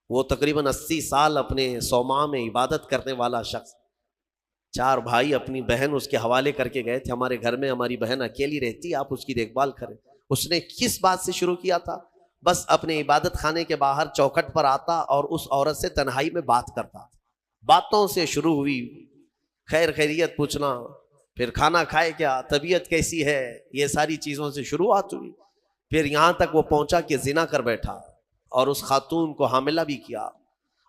وہ تقریباً 80 سال اپنے صومعہ میں عبادت کرنے والا شخص، 4 بھائی اپنی بہن اس کے حوالے کر کے گئے تھے، ہمارے گھر میں ہماری بہن اکیلی رہتی، آپ اس کی دیکھ بھال کریں۔ اس نے کس بات سے شروع کیا تھا؟ بس اپنے عبادت خانے کے باہر چوکھٹ پر آتا اور اس عورت سے تنہائی میں بات کرتا، باتوں سے شروع ہوئی، خیر خیریت پوچھنا، پھر کھانا کھائے کیا، طبیعت کیسی ہے، یہ ساری چیزوں سے شروعات ہوئی۔ پھر یہاں تک وہ پہنچا کہ زنا کر بیٹھا اور اس خاتون کو حاملہ بھی کیا،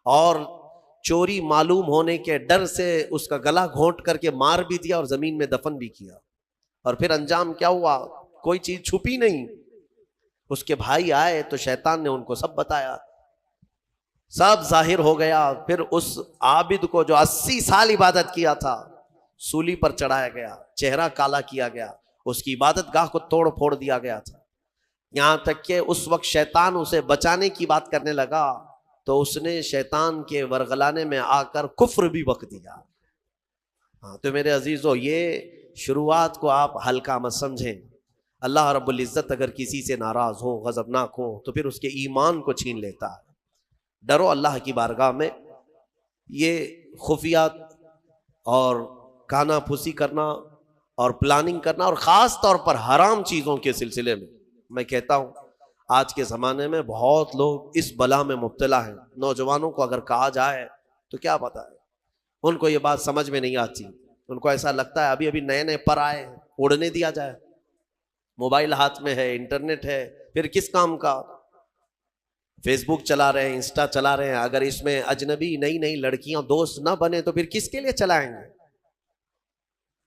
اور چوری معلوم ہونے کے ڈر سے اس کا گلا گھونٹ کر کے مار بھی دیا اور زمین میں دفن بھی کیا۔ اور پھر انجام کیا ہوا؟ کوئی چیز چھپی نہیں۔ اس کے بھائی آئے تو شیطان نے ان کو سب بتایا، سب ظاہر ہو گیا۔ پھر اس عابد کو جو 80 سال عبادت کیا تھا سولی پر چڑھایا گیا، چہرہ کالا کیا گیا، اس کی عبادت گاہ کو توڑ پھوڑ دیا گیا تھا، یہاں تک کہ اس وقت شیطان اسے بچانے کی بات کرنے لگا تو اس نے شیطان کے ورغلانے میں آ کر کفر بھی بک دیا۔ ہاں تو میرے عزیزو، یہ شروعات کو آپ ہلکا مت سمجھیں۔ اللہ رب العزت اگر کسی سے ناراض ہو، غضبناک ہو، تو پھر اس کے ایمان کو چھین لیتا ہے۔ ڈرو اللہ کی بارگاہ میں۔ یہ خفیات اور کانا پھوسی کرنا اور پلاننگ کرنا، اور خاص طور پر حرام چیزوں کے سلسلے میں کہتا ہوں آج کے زمانے میں بہت لوگ اس بلا میں مبتلا ہیں۔ نوجوانوں کو اگر کہا جائے تو کیا پتہ ہے، ان کو یہ بات سمجھ میں نہیں آتی، ان کو ایسا لگتا ہے ابھی ابھی نئے نئے پر آئے ہیں، اڑنے دیا جائے، موبائل ہاتھ میں ہے، انٹرنیٹ ہے، پھر کس کام کا؟ فیس بک چلا رہے ہیں، انسٹا چلا رہے ہیں، اگر اس میں اجنبی نئی نئی لڑکیاں دوست نہ بنے تو پھر کس کے لیے چلائیں گے؟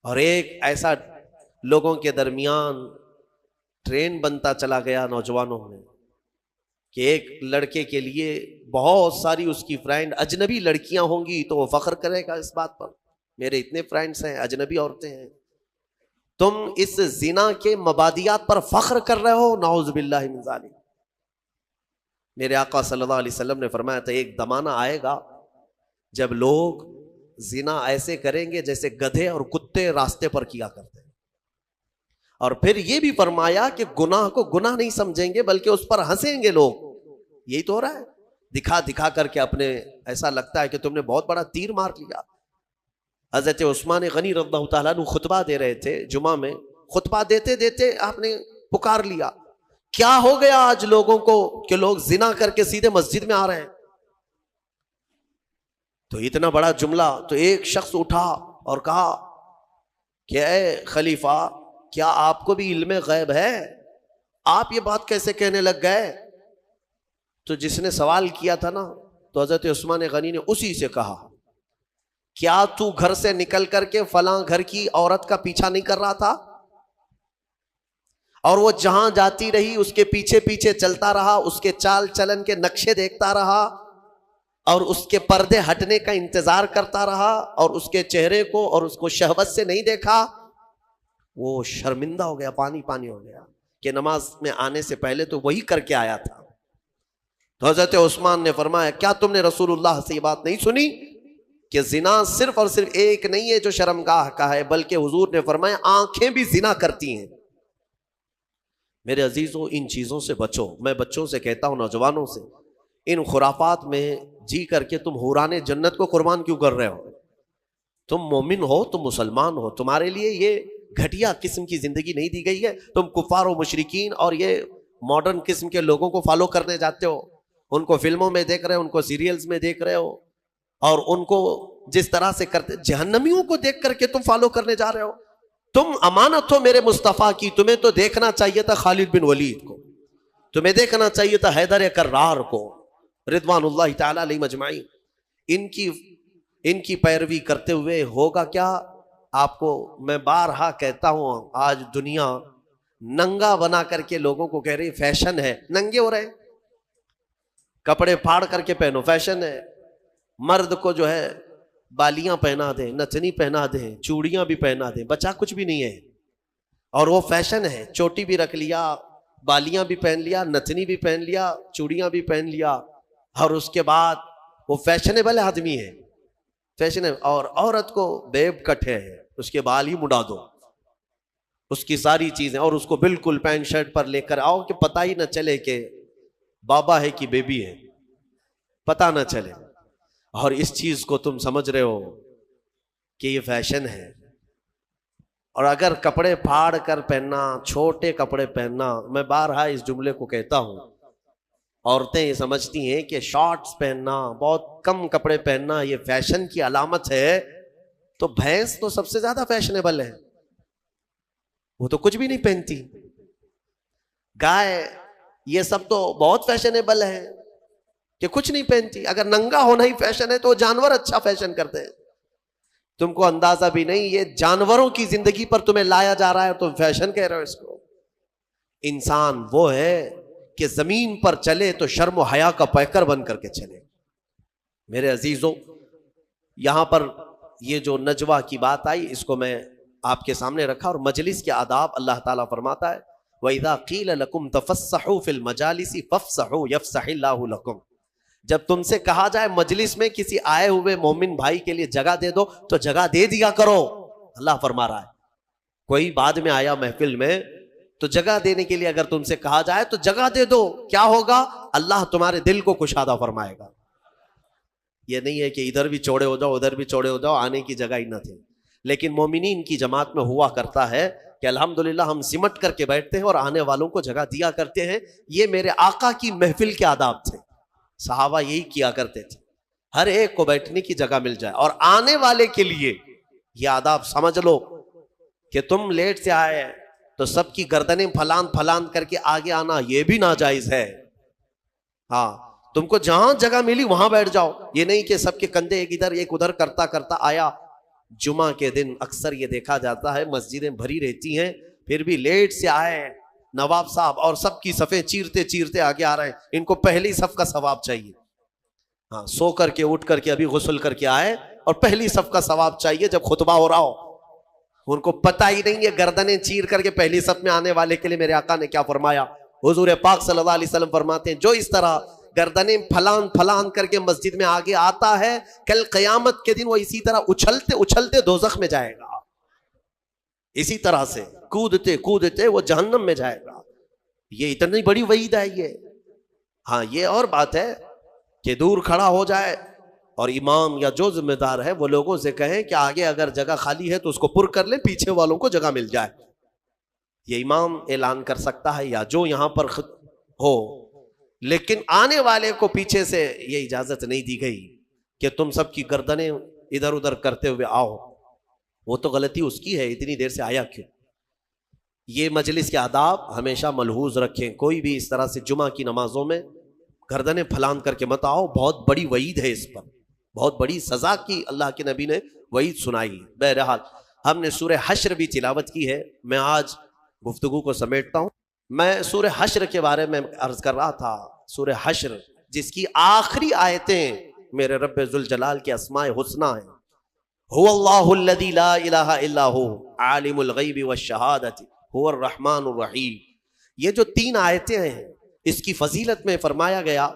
اور ایک ایسا لوگوں کے درمیان ٹرین بنتا چلا گیا نوجوانوں میں کہ ایک لڑکے کے لیے بہت ساری اس کی فرینڈ اجنبی لڑکیاں ہوں گی تو وہ فخر کرے گا اس بات پر، میرے اتنے فرینڈز ہیں، اجنبی عورتیں ہیں۔ تم اس زنا کے مبادیات پر فخر کر رہے ہو، نعوذ باللہ من ذالک۔ میرے آقا صلی اللہ علیہ وسلم نے فرمایا تھا ایک زمانہ آئے گا جب لوگ زنا ایسے کریں گے جیسے گدھے اور کتے راستے پر کیا کرتے ہیں، اور پھر یہ بھی فرمایا کہ گناہ کو گناہ نہیں سمجھیں گے بلکہ اس پر ہنسیں گے لوگ۔ یہی تو ہو رہا ہے، دکھا دکھا کر کے اپنے ایسا لگتا ہے کہ تم نے بہت بڑا تیر مار لیا۔ حضرت عثمان غنی رضی اللہ تعالیٰ عنہ خطبہ دے رہے تھے جمعہ میں، خطبہ دیتے دیتے آپ نے پکار لیا، کیا ہو گیا آج لوگوں کو کہ لوگ زنا کر کے سیدھے مسجد میں آ رہے ہیں؟ تو اتنا بڑا جملہ، تو ایک شخص اٹھا اور کہا کہ اے خلیفہ، کیا آپ کو بھی علم غیب ہے؟ آپ یہ بات کیسے کہنے لگ گئے؟ تو جس نے سوال کیا تھا نا، تو حضرت عثمان غنی نے اسی سے کہا، کیا تو گھر سے نکل کر کے فلاں گھر کی عورت کا پیچھا نہیں کر رہا تھا؟ اور وہ جہاں جاتی رہی اس کے پیچھے پیچھے چلتا رہا، اس کے چال چلن کے نقشے دیکھتا رہا، اور اس کے پردے ہٹنے کا انتظار کرتا رہا، اور اس کے چہرے کو اور اس کو شہوت سے نہیں دیکھا؟ وہ شرمندہ ہو گیا، پانی پانی ہو گیا کہ نماز میں آنے سے پہلے تو وہی کر کے آیا تھا۔ تو حضرت عثمان نے فرمایا، کیا تم نے رسول اللہ سے یہ بات نہیں سنی کہ زنا صرف اور صرف ایک نہیں ہے جو شرمگاہ کا ہے، بلکہ حضور نے فرمایا آنکھیں بھی زنا کرتی ہیں۔ میرے عزیزو، ان چیزوں سے بچو۔ میں بچوں سے کہتا ہوں، نوجوانوں سے، ان خرافات میں جی کر کے تم حوران جنت کو قربان کیوں کر رہے ہو؟ تم مومن ہو، تم مسلمان ہو، تمہارے لیے یہ گھٹیا قسم کی زندگی نہیں دی گئی ہے۔ تم کفار و مشرکین اور یہ ماڈرن قسم کے لوگوں کو فالو کرنے جاتے ہو، ان کو فلموں میں دیکھ رہے ہو، ان کو سیریلز میں دیکھ رہے ہو، اور ان کو جس طرح سے کرتے، جہنمیوں کو دیکھ کر کے تم فالو کرنے جا رہے ہو۔ تم امانت ہو میرے مصطفیٰ کی، تمہیں تو دیکھنا چاہیے تھا خالد بن ولید کو، تمہیں دیکھنا چاہیے تھا حیدر کرار کو، رضوان اللہ تعالی علیہ مجمعین۔ ان کی پیروی کرتے ہوئے ہوگا کیا؟ آپ کو میں بارہا کہتا ہوں، آج دنیا ننگا بنا کر کے لوگوں کو کہہ رہی فیشن ہے، ننگے ہو رہے ہیں، کپڑے پھاڑ کر کے پہنو، فیشن ہے۔ مرد کو جو ہے بالیاں پہنا دیں، نتنی پہنا دیں، چوڑیاں بھی پہنا دیں، بچا کچھ بھی نہیں ہے، اور وہ فیشن ہے۔ چوٹی بھی رکھ لیا، بالیاں بھی پہن لیا، نتنی بھی پہن لیا، چوڑیاں بھی پہن لیا، اور اس کے بعد وہ فیشنیبل آدمی ہے، فیشن ہے۔ اور عورت کو بیب کٹ ہے، اس کے بال ہی مڈا دو، اس کی ساری چیزیں، اور اس کو بالکل پینٹ شرٹ پر لے کر آؤ کہ پتہ ہی نہ چلے کہ بابا ہے کہ بیبی ہے۔ پتہ نہ چلے. اور اس چیز کو تم سمجھ رہے ہو کہ یہ فیشن ہے. اور اگر کپڑے پھاڑ کر پہننا، چھوٹے کپڑے پہننا، میں بارہا اس جملے کو کہتا ہوں، عورتیں یہ سمجھتی ہیں کہ شارٹس پہننا، بہت کم کپڑے پہننا یہ فیشن کی علامت ہے. تو بھینس تو سب سے زیادہ فیشنیبل ہے، وہ تو کچھ بھی نہیں پہنتی. گائے، یہ سب تو بہت فیشنیبل ہے کہ کچھ نہیں پہنتی. اگر ننگا ہونا ہی فیشن ہے تو جانور اچھا فیشن کرتے ہیں. تم کو اندازہ بھی نہیں، یہ جانوروں کی زندگی پر تمہیں لایا جا رہا ہے، تم فیشن کہہ رہے ہو اس کو. انسان وہ ہے کہ زمین پر چلے تو شرم و حیا کا پیکر بن کر کے چلے. میرے عزیزوں، یہاں پر یہ جو نجوہ کی بات آئی اس کو میں آپ کے سامنے رکھا، اور مجلس کے آداب اللہ تعالیٰ فرماتا ہے وَإِذَا قِيلَ لَكُمْ تَفَسَّحُوا فِي الْمَجَالِسِ فَافْسَحُوا يَفْسَحِ اللَّهُ لَكُمْ. جب تم سے کہا جائے مجلس میں کسی آئے ہوئے مومن بھائی کے لیے جگہ دے دو تو جگہ دے دیا کرو. اللہ فرما رہا ہے کوئی بعد میں آیا محفل میں تو جگہ دینے کے لیے اگر تم سے کہا جائے تو جگہ دے دو. کیا ہوگا؟ اللہ تمہارے دل کو کشادہ فرمائے گا. یہ نہیں ہے کہ ادھر بھی چوڑے ہو جاؤ ادھر بھی چوڑے ہو جاؤ، آنے کی جگہ ہی نہ تھے. لیکن مومنین کی جماعت میں ہوا کرتا ہے کہ الحمدللہ ہم سمٹ کر کے بیٹھتے ہیں اور آنے والوں کو جگہ دیا کرتے ہیں. یہ میرے آقا کی محفل کے آداب تھے. صحابہ یہی کیا کرتے تھے، ہر ایک کو بیٹھنے کی جگہ مل جائے. اور آنے والے کے لیے یہ آداب سمجھ لو کہ تم لیٹ سے آئے تو سب کی گردنیں پھلان پھلان کر کے آگے آنا یہ بھی ناجائز ہے. ہاں، تم کو جہاں جگہ ملی وہاں بیٹھ جاؤ. یہ نہیں کہ سب کے کندھے ایک ادھر ایک ادھر کرتا کرتا آیا. جمعہ کے دن اکثر یہ دیکھا جاتا ہے مسجدیں بھری رہتی ہیں، پھر بھی لیٹ سے آئے نواب صاحب اور سب کی صفیں چیرتے چیرتے آگے آ رہے ہیں. ان کو پہلی صف کا ثواب چاہیے. ہاں، سو کر کے اٹھ کر کے ابھی غسل کر کے آئے اور پہلی صف کا ثواب چاہیے جب خطبہ ہو رہا ہو. ان کو پتہ ہی نہیں ہے گردنیں چیر کر کے پہلی صف میں آنے والے کے لیے میرے آقا نے کیا فرمایا. حضور پاک صلی اللہ علیہ وسلم فرماتے ہیں جو اس طرح گردنیں پھلان پھلان کر کے مسجد میں آگے آتا ہے کل قیامت کے دن وہ اسی طرح اچھلتے اچھلتے دوزخ میں جائے گا. اسی طرح سے کودتے کودتے وہ جہنم میں جائے گا. یہ اتنی بڑی وعید ہے یہ. ہاں، یہ اور بات ہے کہ دور کھڑا ہو جائے اور امام یا جو ذمہ دار ہے وہ لوگوں سے کہیں کہ آگے اگر جگہ خالی ہے تو اس کو پر کر لیں، پیچھے والوں کو جگہ مل جائے. یہ امام اعلان کر سکتا ہے یا جو یہاں پر ہو. لیکن آنے والے کو پیچھے سے یہ اجازت نہیں دی گئی کہ تم سب کی گردنیں ادھر ادھر کرتے ہوئے آؤ. وہ تو غلطی اس کی ہے، اتنی دیر سے آیا کیوں. یہ مجلس کے آداب ہمیشہ ملحوظ رکھیں. کوئی بھی اس طرح سے جمعہ کی نمازوں میں گردنیں پھلان کر کے مت آؤ. بہت بڑی وعید ہے اس پر، بہت بڑی سزا کی اللہ کے نبی نے وعید سنائی. بہرحال ہم نے سورہ حشر بھی تلاوت کی ہے. میں آج گفتگو کو سمیٹتا ہوں. میں سورہ حشر کے بارے میں عرض کر رہا تھا. سورہ حشر جس کی آخری آیتیں میرے رب ذوالجلال کے اسماء حسنی ہیں. هو اللہ الذی لا الہ الا هو عالم الغیب والشہادۃ هو الرحمن الرحیم. یہ جو 3 آیتیں ہیں اس کی فضیلت میں فرمایا گیا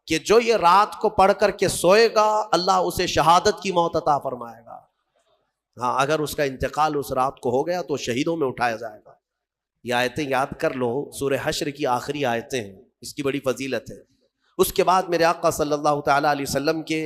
کہ جو یہ رات کو پڑھ کر کے سوئے گا اللہ اسے شہادت کی موت عطا فرمائے گا. ہاں، اگر اس کا انتقال اس رات کو ہو گیا تو شہیدوں میں اٹھایا جائے گا. یہ آیتیں یاد کر لو، سورہ حشر کی آخری آیتیں ہیں، اس کی بڑی فضیلت ہے. اس کے بعد میرے آقا صلی اللہ تعالیٰ علیہ وسلم کے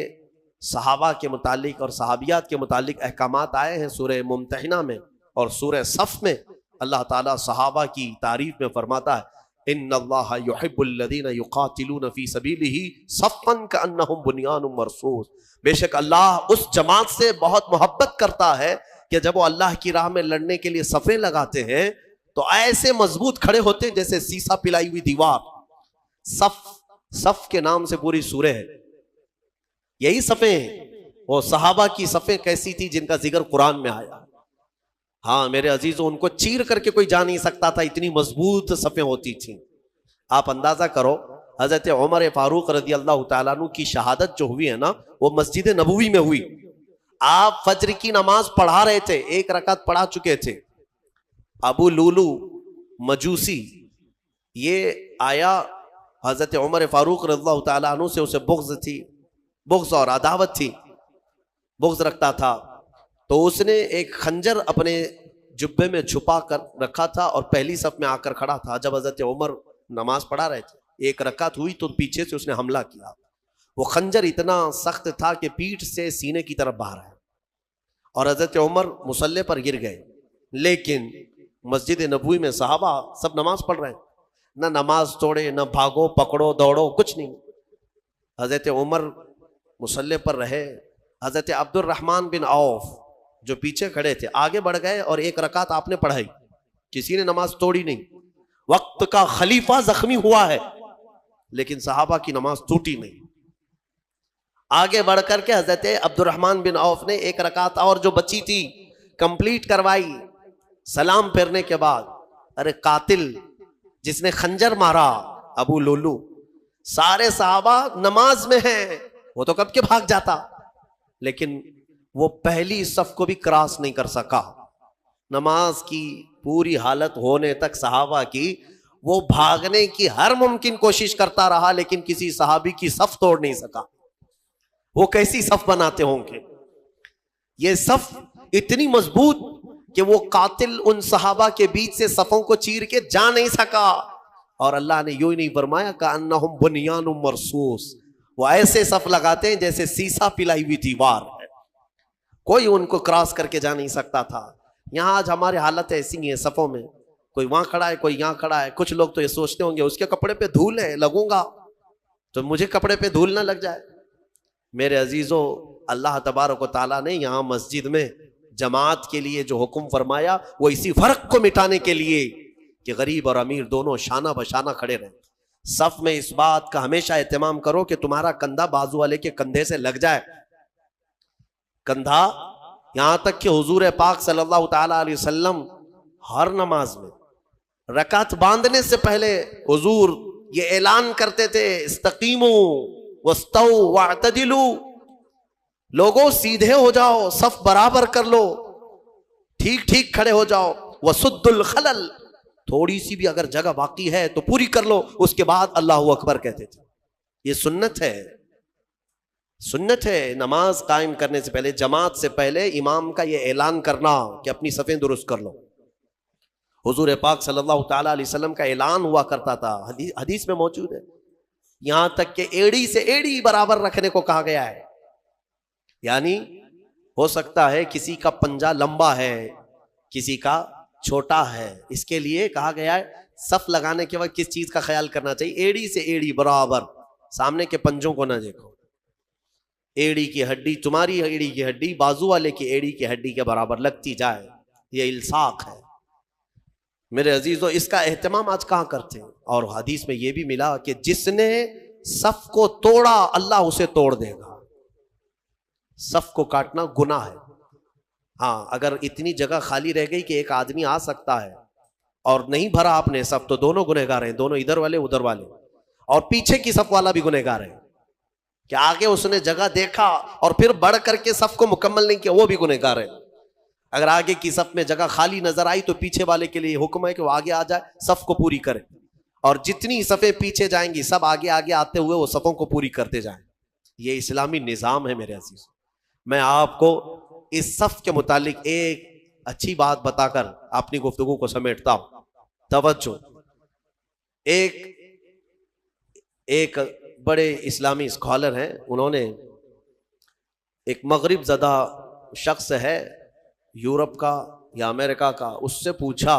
صحابہ کے متعلق اور صحابیات کے متعلق احکامات آئے ہیں سورہ ممتحنہ میں اور سورہ صف میں. اللہ تعالیٰ صحابہ کی تعریف میں فرماتا ہے ان اللہ یحب الذین یقاتلون فی سبیلہ صفا کانہم بنیان مرصوص. بے شک اللہ اس جماعت سے بہت محبت کرتا ہے کہ جب وہ اللہ کی راہ میں لڑنے کے لیے صفیں لگاتے ہیں تو ایسے مضبوط کھڑے ہوتے ہیں جیسے سیسا پلائی ہوئی دیوار. صف کے نام سے پوری سورہ ہے. یہی صفیں ہیں. وہ صحابہ کی صفیں کیسی تھی جن کا ذکر قرآن میں آیا. ہاں میرے عزیزوں، ان کو چیر کر کے کوئی جا نہیں سکتا تھا، اتنی مضبوط صفیں ہوتی تھیں. آپ اندازہ کرو حضرت عمر فاروق رضی اللہ تعالیٰ عنہ کی شہادت جو ہوئی ہے نا وہ مسجد نبوی میں ہوئی. آپ فجر کی نماز پڑھا رہے تھے، 1 رکعت پڑھا چکے تھے. ابو لولو مجوسی یہ آیا، حضرت عمر فاروق رضی اللہ تعالیٰ عنہ سے اسے بغض تھی، بغض اور عداوت تھی، بغض رکھتا تھا. تو اس نے ایک خنجر اپنے جبے میں چھپا کر رکھا تھا اور پہلی صف میں آ کر کھڑا تھا. جب حضرت عمر نماز پڑھا رہے تھے 1 رکعت ہوئی تو پیچھے سے اس نے حملہ کیا. وہ خنجر اتنا سخت تھا کہ پیٹھ سے سینے کی طرف باہر آیا، اور حضرت عمر مصلی پر گر گئے. لیکن مسجد نبوی میں صحابہ سب نماز پڑھ رہے ہیں، نہ نماز توڑے، نہ بھاگو پکڑو دوڑو، کچھ نہیں. حضرت عمر مصلی پر رہے. حضرت عبد الرحمن بن عوف جو پیچھے کھڑے تھے آگے بڑھ گئے اور ایک رکعت آپ نے پڑھائی، کسی نے نماز توڑی نہیں. وقت کا خلیفہ زخمی ہوا ہے لیکن صحابہ کی نماز ٹوٹی نہیں. آگے بڑھ کر کے حضرت عبد الرحمن بن عوف نے ایک رکعت اور جو بچی تھی کمپلیٹ کروائی. سلام پھیرنے کے بعد ارے قاتل جس نے خنجر مارا ابو لولو، سارے صحابہ نماز میں ہیں، وہ تو کب کے بھاگ جاتا، لیکن وہ پہلی صف کو بھی کراس نہیں کر سکا. نماز کی پوری حالت ہونے تک صحابہ کی وہ بھاگنے کی ہر ممکن کوشش کرتا رہا لیکن کسی صحابی کی صف توڑ نہیں سکا. وہ کیسی صف بناتے ہوں گے؟ یہ صف اتنی مضبوط کہ وہ قاتل ان صحابہ کے بیچ سے صفوں کو چیر کے جا نہیں سکا. اور اللہ نے یوں ہی نہیں فرمایا کأنہم بنیان مرصوص، وہ ایسے صف لگاتے ہیں جیسے سیسا پلائی ہوئی دیوار ہے، کوئی ان کو کراس کر کے جا نہیں سکتا تھا. یہاں آج ہمارے حالت ایسی ہی ہے، صفوں میں کوئی وہاں کھڑا ہے کوئی یہاں کھڑا ہے. کچھ لوگ تو یہ سوچتے ہوں گے اس کے کپڑے پہ دھول ہے، لگوں گا تو مجھے کپڑے پہ دھول نہ لگ جائے. میرے عزیزو، اللہ تبارک و تعالیٰ نے یہاں مسجد میں جماعت کے لیے جو حکم فرمایا وہ اسی فرق کو مٹانے کے لیے کہ غریب اور امیر دونوں شانہ بشانہ کھڑے رہیں. صف میں اس بات کا ہمیشہ اہتمام کرو کہ تمہارا کندھا بازو والے کے کندھے سے لگ جائے. کندھا، یہاں تک کہ حضور پاک صلی اللہ تعالی علیہ وسلم ہر نماز میں رکعت باندھنے سے پہلے حضور یہ اعلان کرتے تھے استقیموا واستووا واعتدلوا، لوگوں سیدھے ہو جاؤ، صف برابر کر لو، ٹھیک ٹھیک کھڑے ہو جاؤ. وسد الخلل، تھوڑی سی بھی اگر جگہ باقی ہے تو پوری کر لو. اس کے بعد اللہ اکبر کہتے تھے. یہ سنت ہے، سنت ہے. نماز قائم کرنے سے پہلے، جماعت سے پہلے امام کا یہ اعلان کرنا کہ اپنی صفیں درست کر لو. حضور پاک صلی اللہ تعالی علیہ وسلم کا اعلان ہوا کرتا تھا، حدیث میں موجود ہے. یہاں تک کہ ایڑی سے ایڑی برابر رکھنے کو کہا گیا ہے. یعنی ہو سکتا ہے کسی کا پنجہ لمبا ہے کسی کا چھوٹا ہے، اس کے لیے کہا گیا ہے صف لگانے کے وقت کس چیز کا خیال کرنا چاہیے؟ ایڑی سے ایڑی برابر، سامنے کے پنجوں کو نہ دیکھو. ایڑی کی ہڈی، تمہاری ایڑی کی ہڈی بازو والے کی ایڑی کی ہڈی کے برابر لگتی جائے، یہ الصاق ہے. میرے عزیزو، اس کا اہتمام آج کہاں کرتے ہیں؟ اور حدیث میں یہ بھی ملا کہ جس نے صف کو توڑا اللہ اسے توڑ دے گا. صف کو کاٹنا گناہ ہے. ہاں، اگر اتنی جگہ خالی رہ گئی کہ ایک آدمی آ سکتا ہے اور نہیں بھرا آپ نے صف، تو دونوں گنہگار ہیں، دونوں ادھر والے ادھر والے. اور پیچھے کی صف والا بھی گنہگار ہے کہ آگے اس نے جگہ دیکھا اور پھر بڑھ کر کے صف کو مکمل نہیں کیا، وہ بھی گنہگار ہے. اگر آگے کی صف میں جگہ خالی نظر آئی تو پیچھے والے کے لیے حکم ہے کہ وہ آگے آ جائے، صف کو پوری کرے. اور جتنی صفیں پیچھے جائیں گی سب آگے آگے آتے ہوئے وہ صفوں کو پوری کرتے جائیں. یہ اسلامی نظام ہے. میرے عزیز، میں آپ کو اس صف کے متعلق ایک اچھی بات بتا کر اپنی گفتگو کو سمیٹتا ہوں. توجہ، ایک بڑے اسلامی اسکالر ہیں، انہوں نے ایک مغرب زدہ شخص ہے یورپ کا یا امریکہ کا، اس سے پوچھا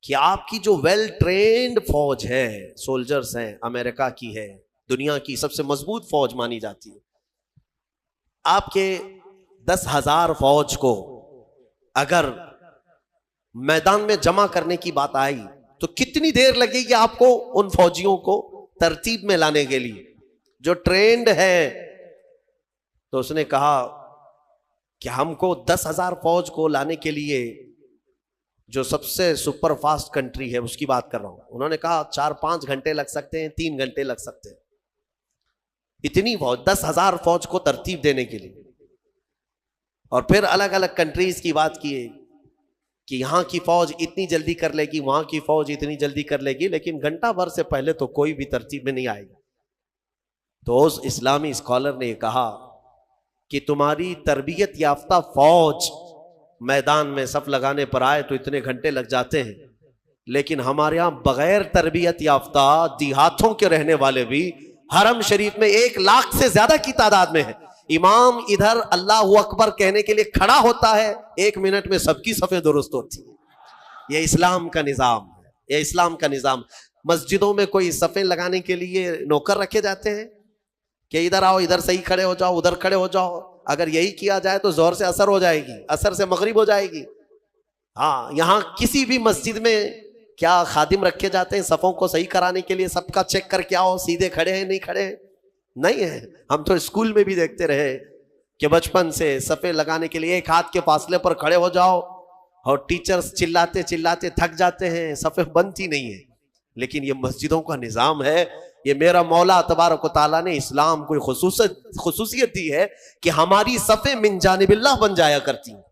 کہ آپ کی جو ویل ٹرینڈ فوج ہے، سولجرز ہیں، امریکہ کی ہے، دنیا کی سب سے مضبوط فوج مانی جاتی ہے، آپ کے 10,000 فوج کو اگر میدان میں جمع کرنے کی بات آئی تو کتنی دیر لگے گی آپ کو ان فوجیوں کو ترتیب میں لانے کے لیے جو ٹرینڈ ہے؟ تو اس نے کہا کہ ہم کو 10,000 فوج کو لانے کے لیے جو سب سے سپر فاسٹ کنٹری ہے اس کی بات کر رہا ہوں. انہوں نے کہا 4-5 گھنٹے لگ سکتے ہیں، 3 گھنٹے لگ سکتے ہیں. اتنی فوج، 10,000 فوج کو ترتیب دینے کے لیے. اور پھر الگ الگ کنٹریز کی بات کیے کہ یہاں کی فوج اتنی جلدی کر لے گی، وہاں کی فوج اتنی جلدی کر لے گی، لیکن گھنٹہ بھر سے پہلے تو کوئی بھی ترتیب میں نہیں آئے گی. تو اس اسلامی اسکالر نے یہ کہا کہ تمہاری تربیت یافتہ فوج میدان میں صف لگانے پر آئے تو اتنے گھنٹے لگ جاتے ہیں، لیکن ہمارے ہاں بغیر تربیت یافتہ دیہاتوں کے رہنے والے بھی حرم شریف میں 1,00,000 سے زیادہ کی تعداد میں ہے. امام ادھر اللہ اکبر کہنے کے لیے کھڑا ہوتا ہے, 1 منٹ میں سب کی صفیں درست ہوتی ہیں. یہ اسلام کا نظام ہے, یہ اسلام کا نظام. مسجدوں میں کوئی صفیں لگانے کے لیے نوکر رکھے جاتے ہیں کہ ادھر آؤ, ادھر صحیح کھڑے ہو جاؤ, ادھر کھڑے ہو جاؤ. اگر یہی کیا جائے تو ظہر سے عصر ہو جائے گی, عصر سے مغرب ہو جائے گی. ہاں, یہاں کسی بھی مسجد میں کیا خادم رکھے جاتے ہیں صفوں کو صحیح کرانے کے لیے, سب کا چیک کر کے آؤ سیدھے کھڑے ہیں نہیں کھڑے ہیں؟ نہیں ہے. ہم تو اسکول میں بھی دیکھتے رہے کہ بچپن سے صفیں لگانے کے لیے 1 ہاتھ کے فاصلے پر کھڑے ہو جاؤ, اور ٹیچرز چلاتے چلاتے تھک جاتے ہیں, صفیں بنتی نہیں ہیں. لیکن یہ مسجدوں کا نظام ہے. یہ میرا مولا تبارک و تعالیٰ نے اسلام کو خصوصیت دی ہے کہ ہماری صفیں من جانب اللہ بن جایا کرتی ہیں.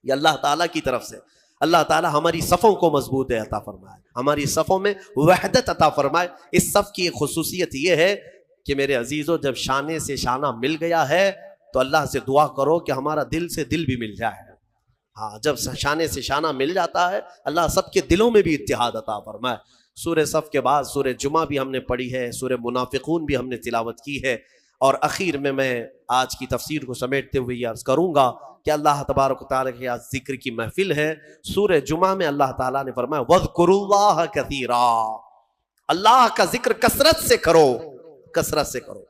یہ اللہ تعالیٰ کی طرف سے. اللہ تعالیٰ ہماری صفوں کو مضبوط عطا فرمائے, ہماری صفوں میں وحدت عطا فرمائے. اس صف کی ایک خصوصیت یہ ہے کہ میرے عزیزو, جب شانے سے شانہ مل گیا ہے تو اللہ سے دعا کرو کہ ہمارا دل سے دل بھی مل جائے. ہاں, جب شانے سے شانہ مل جاتا ہے اللہ سب کے دلوں میں بھی اتحاد عطا فرمائے. سورہ صف کے بعد سورہ جمعہ بھی ہم نے پڑھی ہے, سورہ منافقون بھی ہم نے تلاوت کی ہے, اور اخیر میں آج کی تفسیر کو سمیٹتے ہوئے یہ عرض کروں گا کہ اللہ تبارک و تعالیٰ کے آج ذکر کی محفل ہے. سورہ جمعہ میں اللہ تعالیٰ نے فرمایا وَاذْكُرُوا اللَّهَ كَثِيرًا, اللہ کا ذکر کثرت سے کرو, کثرت سے کرو.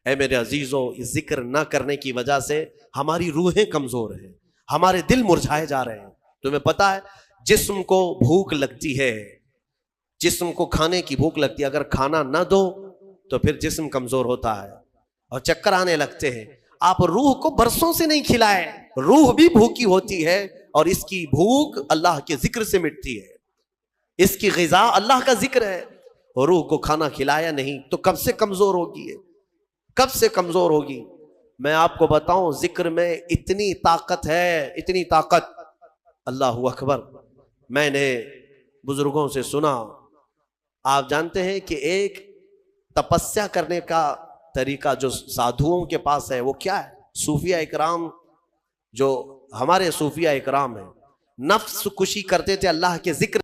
اے میرے عزیزو, اس ذکر نہ کرنے کی وجہ سے ہماری روحیں کمزور ہیں, ہمارے دل مرجھائے جا رہے ہیں. تمہیں پتا ہے جسم کو بھوک لگتی ہے, جسم کو کھانے کی بھوک لگتی ہے, اگر کھانا نہ دو تو پھر جسم کمزور ہوتا ہے اور چکر آنے لگتے ہیں. آپ روح کو برسوں سے نہیں کھلائے, روح بھی بھوکی ہوتی ہے, اور اس کی بھوک اللہ کے ذکر سے مٹتی ہے. اس کی غذا اللہ کا ذکر ہے, اور روح کو کھانا کھلایا نہیں تو کب سے کمزور ہوگی, کب سے کمزور ہوگی. میں آپ کو بتاؤں, ذکر میں اتنی طاقت ہے, اتنی طاقت. اللہ اکبر. میں نے بزرگوں سے سنا, آپ جانتے ہیں کہ ایک تپسیا کرنے کا طریقہ جو سادھوؤں کے پاس ہے وہ کیا ہے؟ صوفیہ اکرام, جو ہمارے صوفیہ اکرام ہیں, نفس کشی کرتے تھے اللہ کے ذکر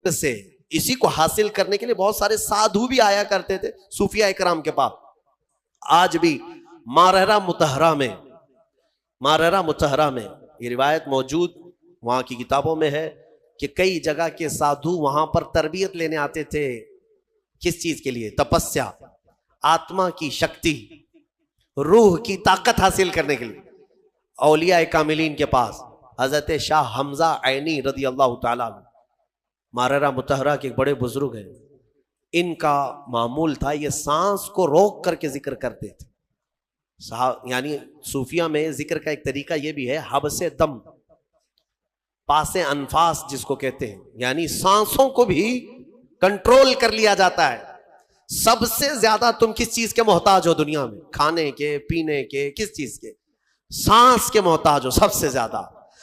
سے. اسی کو حاصل کرنے کے لیے بہت سارے سادھو بھی آیا کرتے تھے صوفیہ اکرام کے پاس. آج بھی مارہرہ متحرہ میں یہ روایت موجود وہاں کی کتابوں میں ہے کہ کئی جگہ کے سادھو وہاں پر تربیت لینے آتے تھے. کس چیز کے لیے؟ تپسیا, آتما کی شکتی, روح کی طاقت حاصل کرنے کے لیے. اولیاء کاملین کے پاس حضرت شاہ حمزہ عینی رضی اللہ تعالیٰ عنہ, مارہرہ متحرہ کے ایک بڑے بزرگ ہیں, ان کا معمول تھا یہ سانس کو روک کر کے ذکر کرتے تھے. یعنی صوفیہ میں ذکر کا ایک طریقہ یہ بھی ہے, حبس دم, پاس انفاس جس کو کہتے ہیں, یعنی سانسوں کو بھی کنٹرول کر لیا جاتا ہے. سب سے زیادہ تم کس چیز کے محتاج ہو دنیا میں؟ کھانے کے, پینے کے, کس چیز کے؟ سانس کے محتاج ہو سب سے زیادہ.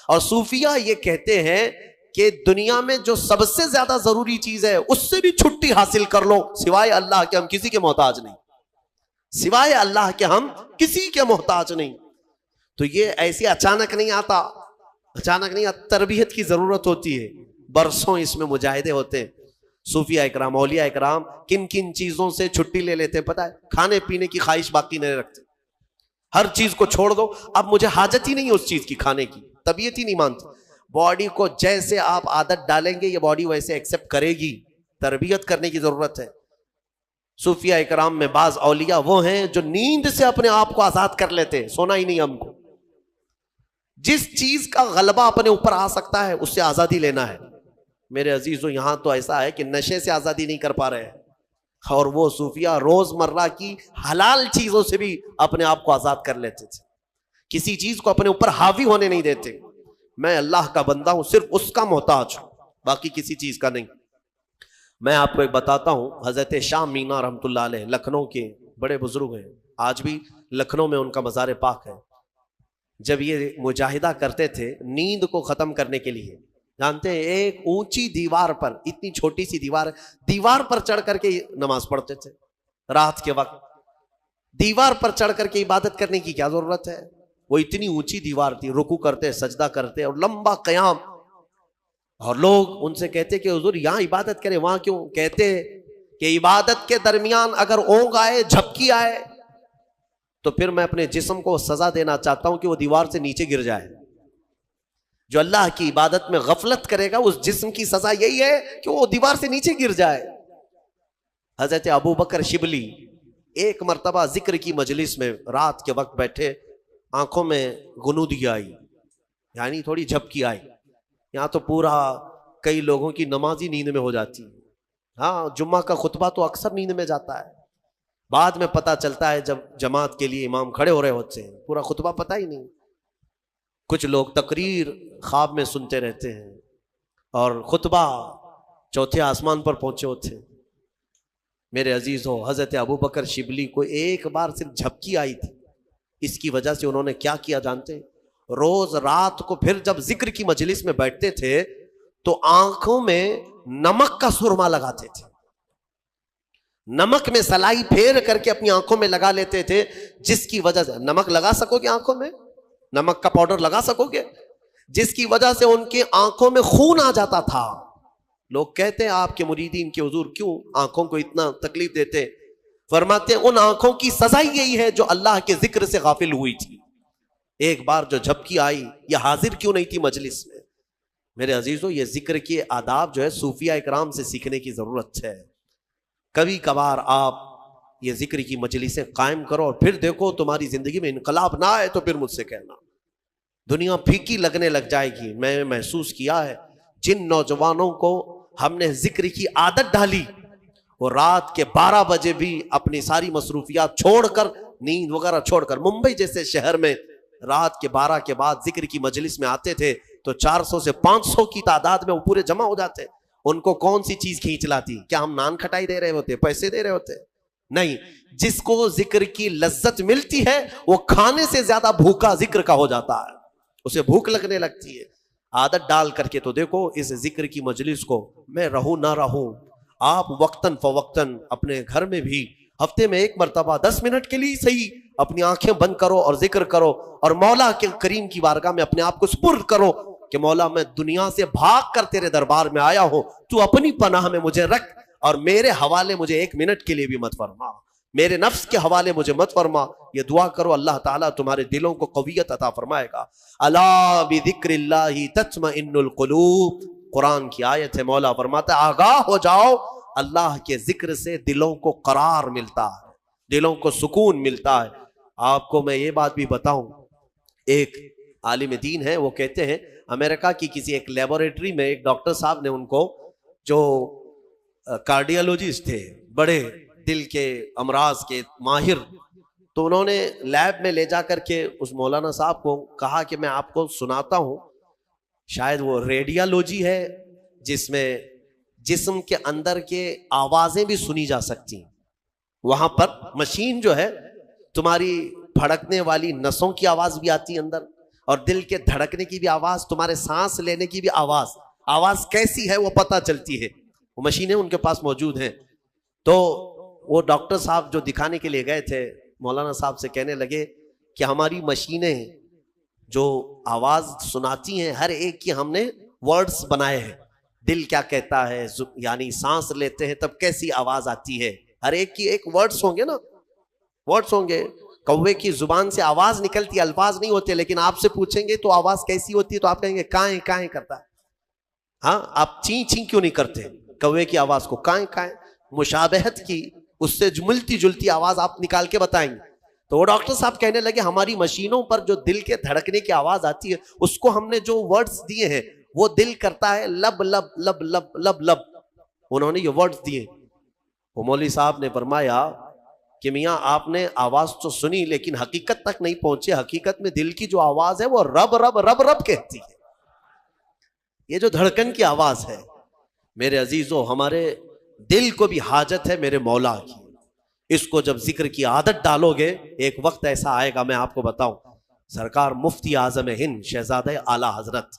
اور صوفیہ یہ کہتے ہیں کہ دنیا میں جو سب سے زیادہ ضروری چیز ہے اس سے بھی چھٹی حاصل کر لو, سوائے اللہ کے ہم کسی کے محتاج نہیں, سوائے اللہ کے ہم کسی کے محتاج نہیں. تو یہ ایسے اچانک نہیں آتا, اچانک نہیں آتا, تربیت کی ضرورت ہوتی ہے, برسوں اس میں مجاہدے ہوتے ہیں. صوفیہ اکرام, اولیاء اکرام کن کن چیزوں سے چھٹی لے لیتے ہیں پتہ ہے؟ کھانے پینے کی خواہش باقی نہیں رکھتے, ہر چیز کو چھوڑ دو, اب مجھے حاجت ہی نہیں اس چیز کی, کھانے کی طبیعت ہی نہیں مانتی. باڈی کو جیسے آپ عادت ڈالیں گے یہ باڈی ویسے ایکسپٹ کرے گی, تربیت کرنے کی ضرورت ہے. صوفیہ اکرام میں بعض اولیاء وہ ہیں جو نیند سے اپنے آپ کو آزاد کر لیتے, سونا ہی نہیں ہم کو, جس چیز کا غلبہ اپنے اوپر آ سکتا ہے اس سے آزادی لینا ہے. میرے عزیزو, یہاں تو ایسا ہے کہ نشے سے آزادی نہیں کر پا رہے ہیں, اور وہ صوفیہ روز مرہ کی حلال چیزوں سے بھی اپنے آپ کو آزاد کر لیتے تھے, کسی چیز کو اپنے اوپر حاوی ہونے نہیں دیتے. میں اللہ کا بندہ ہوں, صرف اس کا محتاج ہوں, باقی کسی چیز کا نہیں. میں آپ کو ایک بتاتا ہوں, حضرت شاہ مینا رحمۃ اللہ علیہ لکھنؤ کے بڑے بزرگ ہیں, آج بھی لکھنؤ میں ان کا مزار پاک ہے. جب یہ مجاہدہ کرتے تھے نیند کو ختم کرنے کے لیے, جانتے ہیں ایک اونچی دیوار پر, اتنی چھوٹی سی دیوار, دیوار پر چڑھ کر کے نماز پڑھتے تھے رات کے وقت. دیوار پر چڑھ کر کے عبادت کرنے کی کیا ضرورت ہے؟ وہ اتنی اونچی دیوار تھی, رکوع کرتے, سجدہ کرتے, اور لمبا قیام. اور لوگ ان سے کہتے کہ حضور یہاں عبادت کریں, وہاں کیوں؟ کہتے کہ عبادت کے درمیان اگر اونگ آئے، جھپکی آئے، تو پھر میں اپنے جسم کو سزا دینا چاہتا ہوں کہ وہ دیوار سے نیچے گر جائے. جو اللہ کی عبادت میں غفلت کرے گا اس جسم کی سزا یہی ہے کہ وہ دیوار سے نیچے گر جائے. حضرت ابو بکر شبلی ایک مرتبہ ذکر کی مجلس میں رات کے وقت بیٹھے، آنکھوں میں غنودگی آئی، یعنی تھوڑی جھپکی آئی. یہاں تو پورا کئی لوگوں کی نماز ہی نیند میں ہو جاتی ہے. ہاں جمعہ کا خطبہ تو اکثر نیند میں جاتا ہے، بعد میں پتہ چلتا ہے جب جماعت کے لیے امام کھڑے ہو رہے ہوتے ہیں، پورا خطبہ پتہ ہی نہیں. کچھ لوگ تقریر خواب میں سنتے رہتے ہیں اور خطبہ چوتھے آسمان پر پہنچے ہوتے ہیں. میرے عزیزوں، حضرت ابو بکر شبلی کو ایک بار صرف جھپکی آئی تھی، اس کی وجہ سے انہوں نے کیا کیا جانتے ہیں؟ روز رات کو پھر جب ذکر کی مجلس میں بیٹھتے تھے تو آنکھوں میں نمک کا سرما لگاتے تھے، نمک میں سلائی پھیر کر کے اپنی آنکھوں میں لگا لیتے تھے، جس کی وجہ سے نمک لگا سکو گے آنکھوں میں، نمک کا پاؤڈر لگا سکو گے، جس کی وجہ سے ان کی آنکھوں میں خون آ جاتا تھا. لوگ کہتے ہیں آپ کے مریدین کے حضور کیوں آنکھوں کو اتنا تکلیف دیتے؟ فرماتے ہیں ان آنکھوں کی سزا یہی ہے جو اللہ کے ذکر سے غافل ہوئی تھی. ایک بار جو جھپکی آئی، یہ حاضر کیوں نہیں تھی مجلس میں؟ میرے عزیزوں، یہ ذکر کے آداب جو ہے صوفیاء اکرام سے سیکھنے کی ضرورت ہے. کبھی کبھار آپ یہ ذکر کی مجلسیں قائم کرو اور پھر دیکھو تمہاری زندگی میں انقلاب نہ آئے تو پھر مجھ سے کہنا. دنیا پھیکی لگنے لگ جائے گی. میں محسوس کیا ہے جن نوجوانوں کو ہم نے ذکر کی عادت ڈالی وہ رات کے 12 بجے بھی اپنی ساری مصروفیات چھوڑ کر، نیند وغیرہ چھوڑ کر، ممبئی جیسے شہر میں رات کے 12 کے بعد ذکر کی مجلس میں آتے تھے تو 400 سے 500 کی تعداد میں وہ پورے جمع ہو جاتے. ان کو کون سی چیز کھینچ لاتی؟ کیا ہم نان کھٹائی دے رہے ہوتے، پیسے دے رہے ہوتے؟ نہیں. جس کو ذکر کی لذت ملتی ہے وہ کھانے سے زیادہ بھوکا ذکر کا ہو جاتا ہے، اسے بھوک لگنے لگتی ہے. عادت ڈال کر کے تو دیکھو اس ذکر کی مجلس کو. میں رہوں نہ رہوں، آپ وقتاً فوقتاً اپنے گھر میں بھی ہفتے میں ایک مرتبہ 10 منٹ کے لیے صحیح اپنی آنکھیں بند کرو اور ذکر کرو اور مولا کے کریم کی بارگاہ میں اپنے آپ کو سپرد کرو کہ مولا میں دنیا سے بھاگ کر تیرے دربار میں آیا ہوں، تو اپنی پناہ میں مجھے رکھ اور میرے حوالے مجھے 1 منٹ کے لیے بھی مت فرما، میرے نفس کے حوالے مجھے مت فرما. یہ دعا کرو، اللہ تعالیٰ تمہارے دلوں کو قویت عطا فرمائے گا. الا بذکر اللہ تطمئن القلوب، قرآن کی آیت ہے. مولا فرماتا ہے آگاہ ہو جاؤ، اللہ کے ذکر سے دلوں کو قرار ملتا ہے، دلوں کو سکون ملتا ہے. آپ کو میں یہ بات بھی بتاؤں، ایک عالم دین ہے، وہ کہتے ہیں امریکہ کی کسی ایک لیبوریٹری میں ایک ڈاکٹر صاحب نے ان کو، جو کارڈیالوجسٹ تھے، بڑے دل کے امراض کے ماہر، تو انہوں نے لیب میں لے جا کر کے اس مولانا صاحب کو کہا کہ میں آپ کو سناتا ہوں، شاید وہ ریڈیالوجی ہے جس میں جسم کے اندر کے آوازیں بھی سنی جا سکتی ہیں. وہاں پر مشین جو ہے، تمہاری پھڑکنے والی نسوں کی آواز بھی آتی ہے اندر، اور دل کے دھڑکنے کی بھی آواز، تمہارے سانس لینے کی بھی آواز کیسی ہے وہ پتہ چلتی ہے. وہ مشینیں ان کے پاس موجود ہیں. تو وہ ڈاکٹر صاحب جو دکھانے کے لیے گئے تھے مولانا صاحب سے کہنے لگے کہ ہماری مشینیں جو آواز سناتی ہیں ہر ایک کی ہم نے ورڈز بنائے ہیں، دل کیا کہتا ہے، یعنی سانس لیتے ہیں تب کیسی آواز آتی ہے، ہر ایک کی ایک ورڈز ہوں گے نا، ورڈز ہوں گے. کوے کی زبان سے آواز نکلتی، الفاظ نہیں ہوتے، لیکن آپ سے پوچھیں گے تو آواز کیسی ہوتی ہے تو آپ کہیں گے کائیں کائیں کرتا ہے. ہاں، آپ چیں چیں کیوں نہیں کرتے؟ کوے کی آواز کو کائیں کائیں، مشابہت کی اس سے ملتی جلتی آواز آپ نکال کے بتائیں گے. تو وہ ڈاکٹر صاحب کہنے لگے ہماری مشینوں پر جو دل کے دھڑکنے کی آواز آتی ہے اس کو ہم نے جو ورڈز دیے ہیں وہ دل کرتا ہے لب لب لب لب لب لب. انہوں نے یہ ورڈز دیے. وہ مولوی صاحب نے فرمایا کہ میاں آپ نے آواز تو سنی لیکن حقیقت تک نہیں پہنچے. حقیقت میں دل کی جو آواز ہے وہ رب رب رب رب کہتی ہے. یہ جو دھڑکن کی آواز ہے میرے عزیزو، ہمارے دل کو بھی حاجت ہے میرے مولا کی. اس کو جب ذکر کی عادت ڈالو گے ایک وقت ایسا آئے گا، میں آپ کو بتاؤں، سرکار مفتی اعظم ہند شہزادہ اعلیٰ حضرت،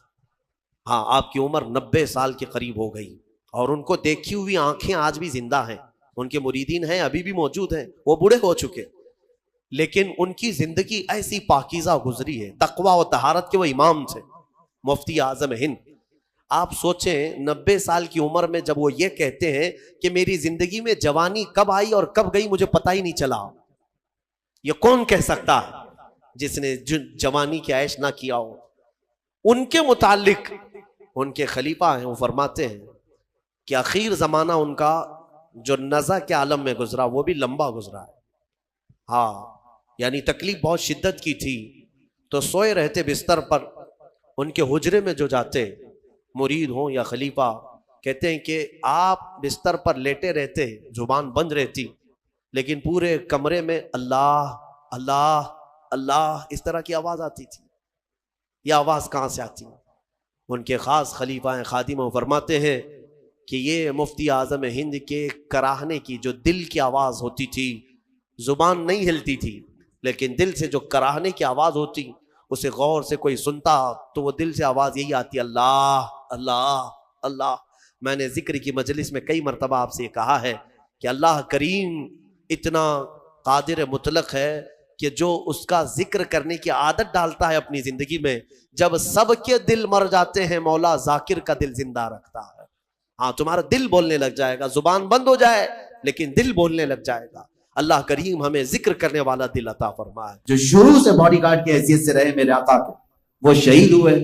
ہاں آپ کی عمر 90 سال کے قریب ہو گئی اور ان کو دیکھی ہوئی آنکھیں آج بھی زندہ ہیں. ان کے مریدین ہیں ابھی بھی موجود ہیں، وہ بوڑھے ہو چکے لیکن ان کی زندگی ایسی پاکیزہ گزری ہے. تقوی و طہارت کے وہ امام تھے، مفتی اعظم ہند. آپ سوچیں 90 سال کی عمر میں جب وہ یہ کہتے ہیں کہ میری زندگی میں جوانی کب آئی اور کب گئی مجھے پتہ ہی نہیں چلا، یہ کون کہہ سکتا ہے جس نے جوانی کی عیش نہ کیا ہو؟ ان کے متعلق ان کے خلیفہ ہیں، وہ فرماتے ہیں کہ اخیر زمانہ ان کا جو نزع کے عالم میں گزرا وہ بھی لمبا گزرا ہے. ہاں یعنی تکلیف بہت شدت کی تھی، تو سوئے رہتے بستر پر، ان کے حجرے میں جو جاتے مرید ہوں یا خلیفہ، کہتے ہیں کہ آپ بستر پر لیٹے رہتے، زبان بند رہتی، لیکن پورے کمرے میں اللہ اللہ اللہ اس طرح کی آواز آتی تھی. یہ آواز کہاں سے آتی؟ ان کے خاص خلیفہ ہیں، خادم، فرماتے ہیں کہ یہ مفتی اعظم ہند کے کراہنے کی جو دل کی آواز ہوتی تھی، زبان نہیں ہلتی تھی لیکن دل سے جو کراہنے کی آواز ہوتی اسے غور سے کوئی سنتا تو وہ دل سے آواز یہی آتی، اللہ اللہ اللہ. میں نے ذکر کی مجلس میں کئی مرتبہ آپ سے یہ کہا ہے کہ اللہ کریم اتنا قادر مطلق ہے کہ جو اس کا ذکر کرنے کی عادت ڈالتا ہے اپنی زندگی میں، جب سب کے دل مر جاتے ہیں مولا ذاکر کا دل زندہ رکھتا ہے. ہاں تمہارا دل بولنے لگ جائے گا، زبان بند ہو جائے لیکن دل بولنے لگ جائے گا. اللہ کریم ہمیں ذکر کرنے والا دل عطا فرمائے. جو شروع سے باڈی گارڈ کی حیثیت سے رہے میرے آقا کے، وہ شہید ہوئے.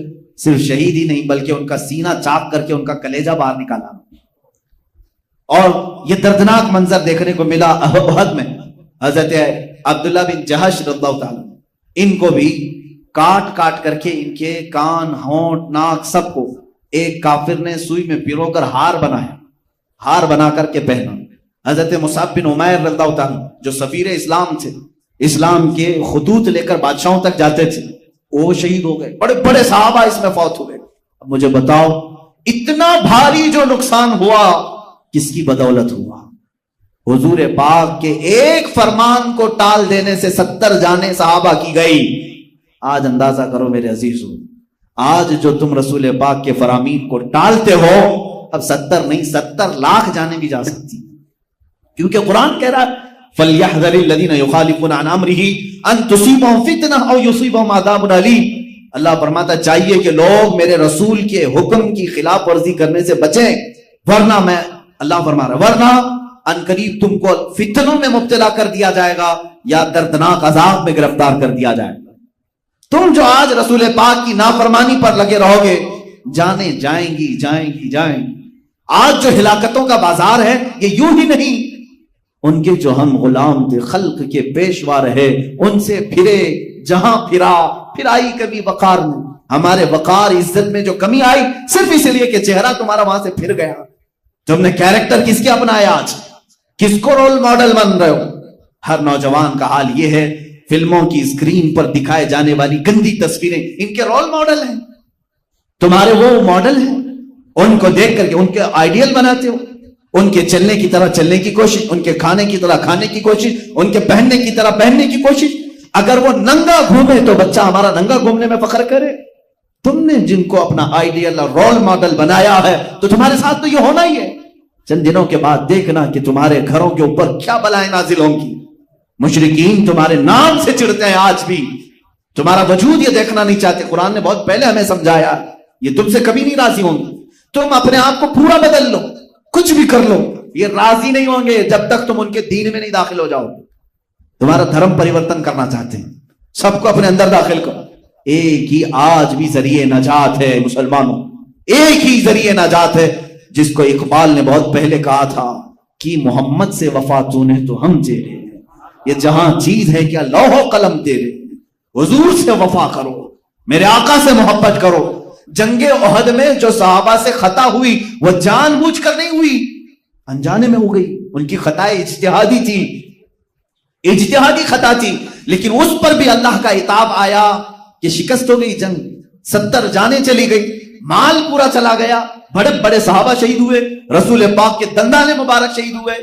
صرف شہید ہی نہیں بلکہ ان کا سینہ چاک کر کے ان کا کلیجہ باہر نکالا. اور یہ دردناک منظر دیکھنے کو ملا احد میں. حضرت عبداللہ بن جہش رضی اللہ تعالیٰ، ان کو بھی کاٹ کاٹ کر کے ان کے کان، ہونٹ، ناک سب کو ایک کافر نے سوئی میں پیرو کر ہار بنایا، ہار بنا کر کے پہنا. حضرت مصعب بن عمیر رضی اللہ تعالیٰ جو سفیر اسلام تھے، اسلام کے خطوط لے کر بادشاہوں تک جاتے تھے، وہ شہید ہو گئے. بڑے بڑے صحابہ اس میں فوت ہوئے. اب مجھے بتاؤ اتنا بھاری جو نقصان ہوا کس کی بدولت ہوا؟ حضور پاک کے ایک فرمان کو ٹال دینے سے 70 جانیں صحابہ کی گئی. آج اندازہ کرو میرے عزیزو، آج جو تم رسول پاک کے فرامین کو ٹالتے ہو، اب 70 نہیں 70 لاکھ جانیں بھی جا سکتی. کیونکہ قرآن کہہ رہا ہے فَلْيَحْذَرِ الَّذِينَ يُخَالِفُونَ عَنْ أَمْرِهِ أَن تُصِيبَهُمْ فِتْنَةٌ أَوْ يُصِيبَهُمْ عَذَابٌ أَلِيمٌ. اللہ فرماتا چاہیے کہ لوگ میرے رسول کے حکم کی خلاف ورزی کرنے سے بچیں، ورنہ میں اللہ فرما رہا ورنہ ان قریب تم کو فتنوں میں مبتلا کر دیا جائے گا یا دردناک عذاب میں گرفتار کر دیا جائے گا. تم جو آج رسول پاک کی نافرمانی پر لگے رہو گے، جانے جائیں گی جائیں گی جائیں گی. آج جو ہلاکتوں کا بازار ہے یہ یوں ہی نہیں، ان کے جو ہم غلام تھے، خلق کے پیشوا رہے، ان سے پھرے، جہاں پھرا پھرائی کبھی وقار میں. ہمارے وقار عزت میں جو کمی آئی صرف اس لیے کہ چہرہ تمہارا وہاں سے پھر گیا. تم نے کیریکٹر کس کے اپنایا؟ آج کس کو رول ماڈل بن رہے ہو؟ ہر نوجوان کا حال یہ ہے، فلموں کی اسکرین پر دکھائے جانے والی گندی تصویریں ان کے رول ماڈل ہیں، تمہارے وہ ماڈل ہیں. ان کو دیکھ کر کے ان کے آئیڈیل بناتے ہو، ان کے چلنے کی طرح چلنے کی کوشش، ان کے کھانے کی طرح کھانے کی کوشش، ان کے پہننے کی طرح پہننے کی کوشش. اگر وہ ننگا گھومے تو بچہ ہمارا ننگا گھومنے میں فخر کرے. تم نے جن کو اپنا آئیڈیل اور رول ماڈل بنایا ہے تو تمہارے ساتھ تو یہ ہونا ہی ہے. چند دنوں کے بعد دیکھنا کہ تمہارے گھروں کے اوپر کیا بلائیں نازل ہوں گی. مشرکین تمہارے نام سے چڑھتے ہیں، آج بھی تمہارا وجود یہ دیکھنا نہیں چاہتے. قرآن نے بہت پہلے ہمیں سمجھایا یہ تم سے کبھی نہیں راضی ہوں گے. تم اپنے آپ کو پورا بدل لو، کچھ بھی کر لو، یہ راضی نہیں ہوں گے جب تک تم ان کے دین میں نہیں داخل ہو جاؤ. تمہارا دھرم پریورتن کرنا چاہتے ہیں، سب کو اپنے اندر داخل کرو. ایک ہی آج بھی ذریعہ نجات ہے مسلمانوں، ایک ہی ذریعہ نجات ہے جس کو اقبال نے بہت پہلے کہا تھا کہ محمد سے وفا تو نے تو ہم تیرے. یہ جہاں چیز ہے کیا لوح و قلم تیرے. حضور سے وفا کرو، میرے آقا سے محبت کرو. جنگ احد میں جو صحابہ سے خطا ہوئی وہ جان بوجھ کر نہیں ہوئی، انجانے میں ہو گئی. ان کی خطا اجتہادی تھی، اجتہادی خطا تھی، لیکن اس پر بھی اللہ کا عتاب آیا کہ شکست ہو گئی. جنگ 70 جانیں چلی گئی، مال پورا چلا گیا، بڑے بڑے صحابہ شہید ہوئے، رسول پاک کے دندان مبارک شہید ہوئے.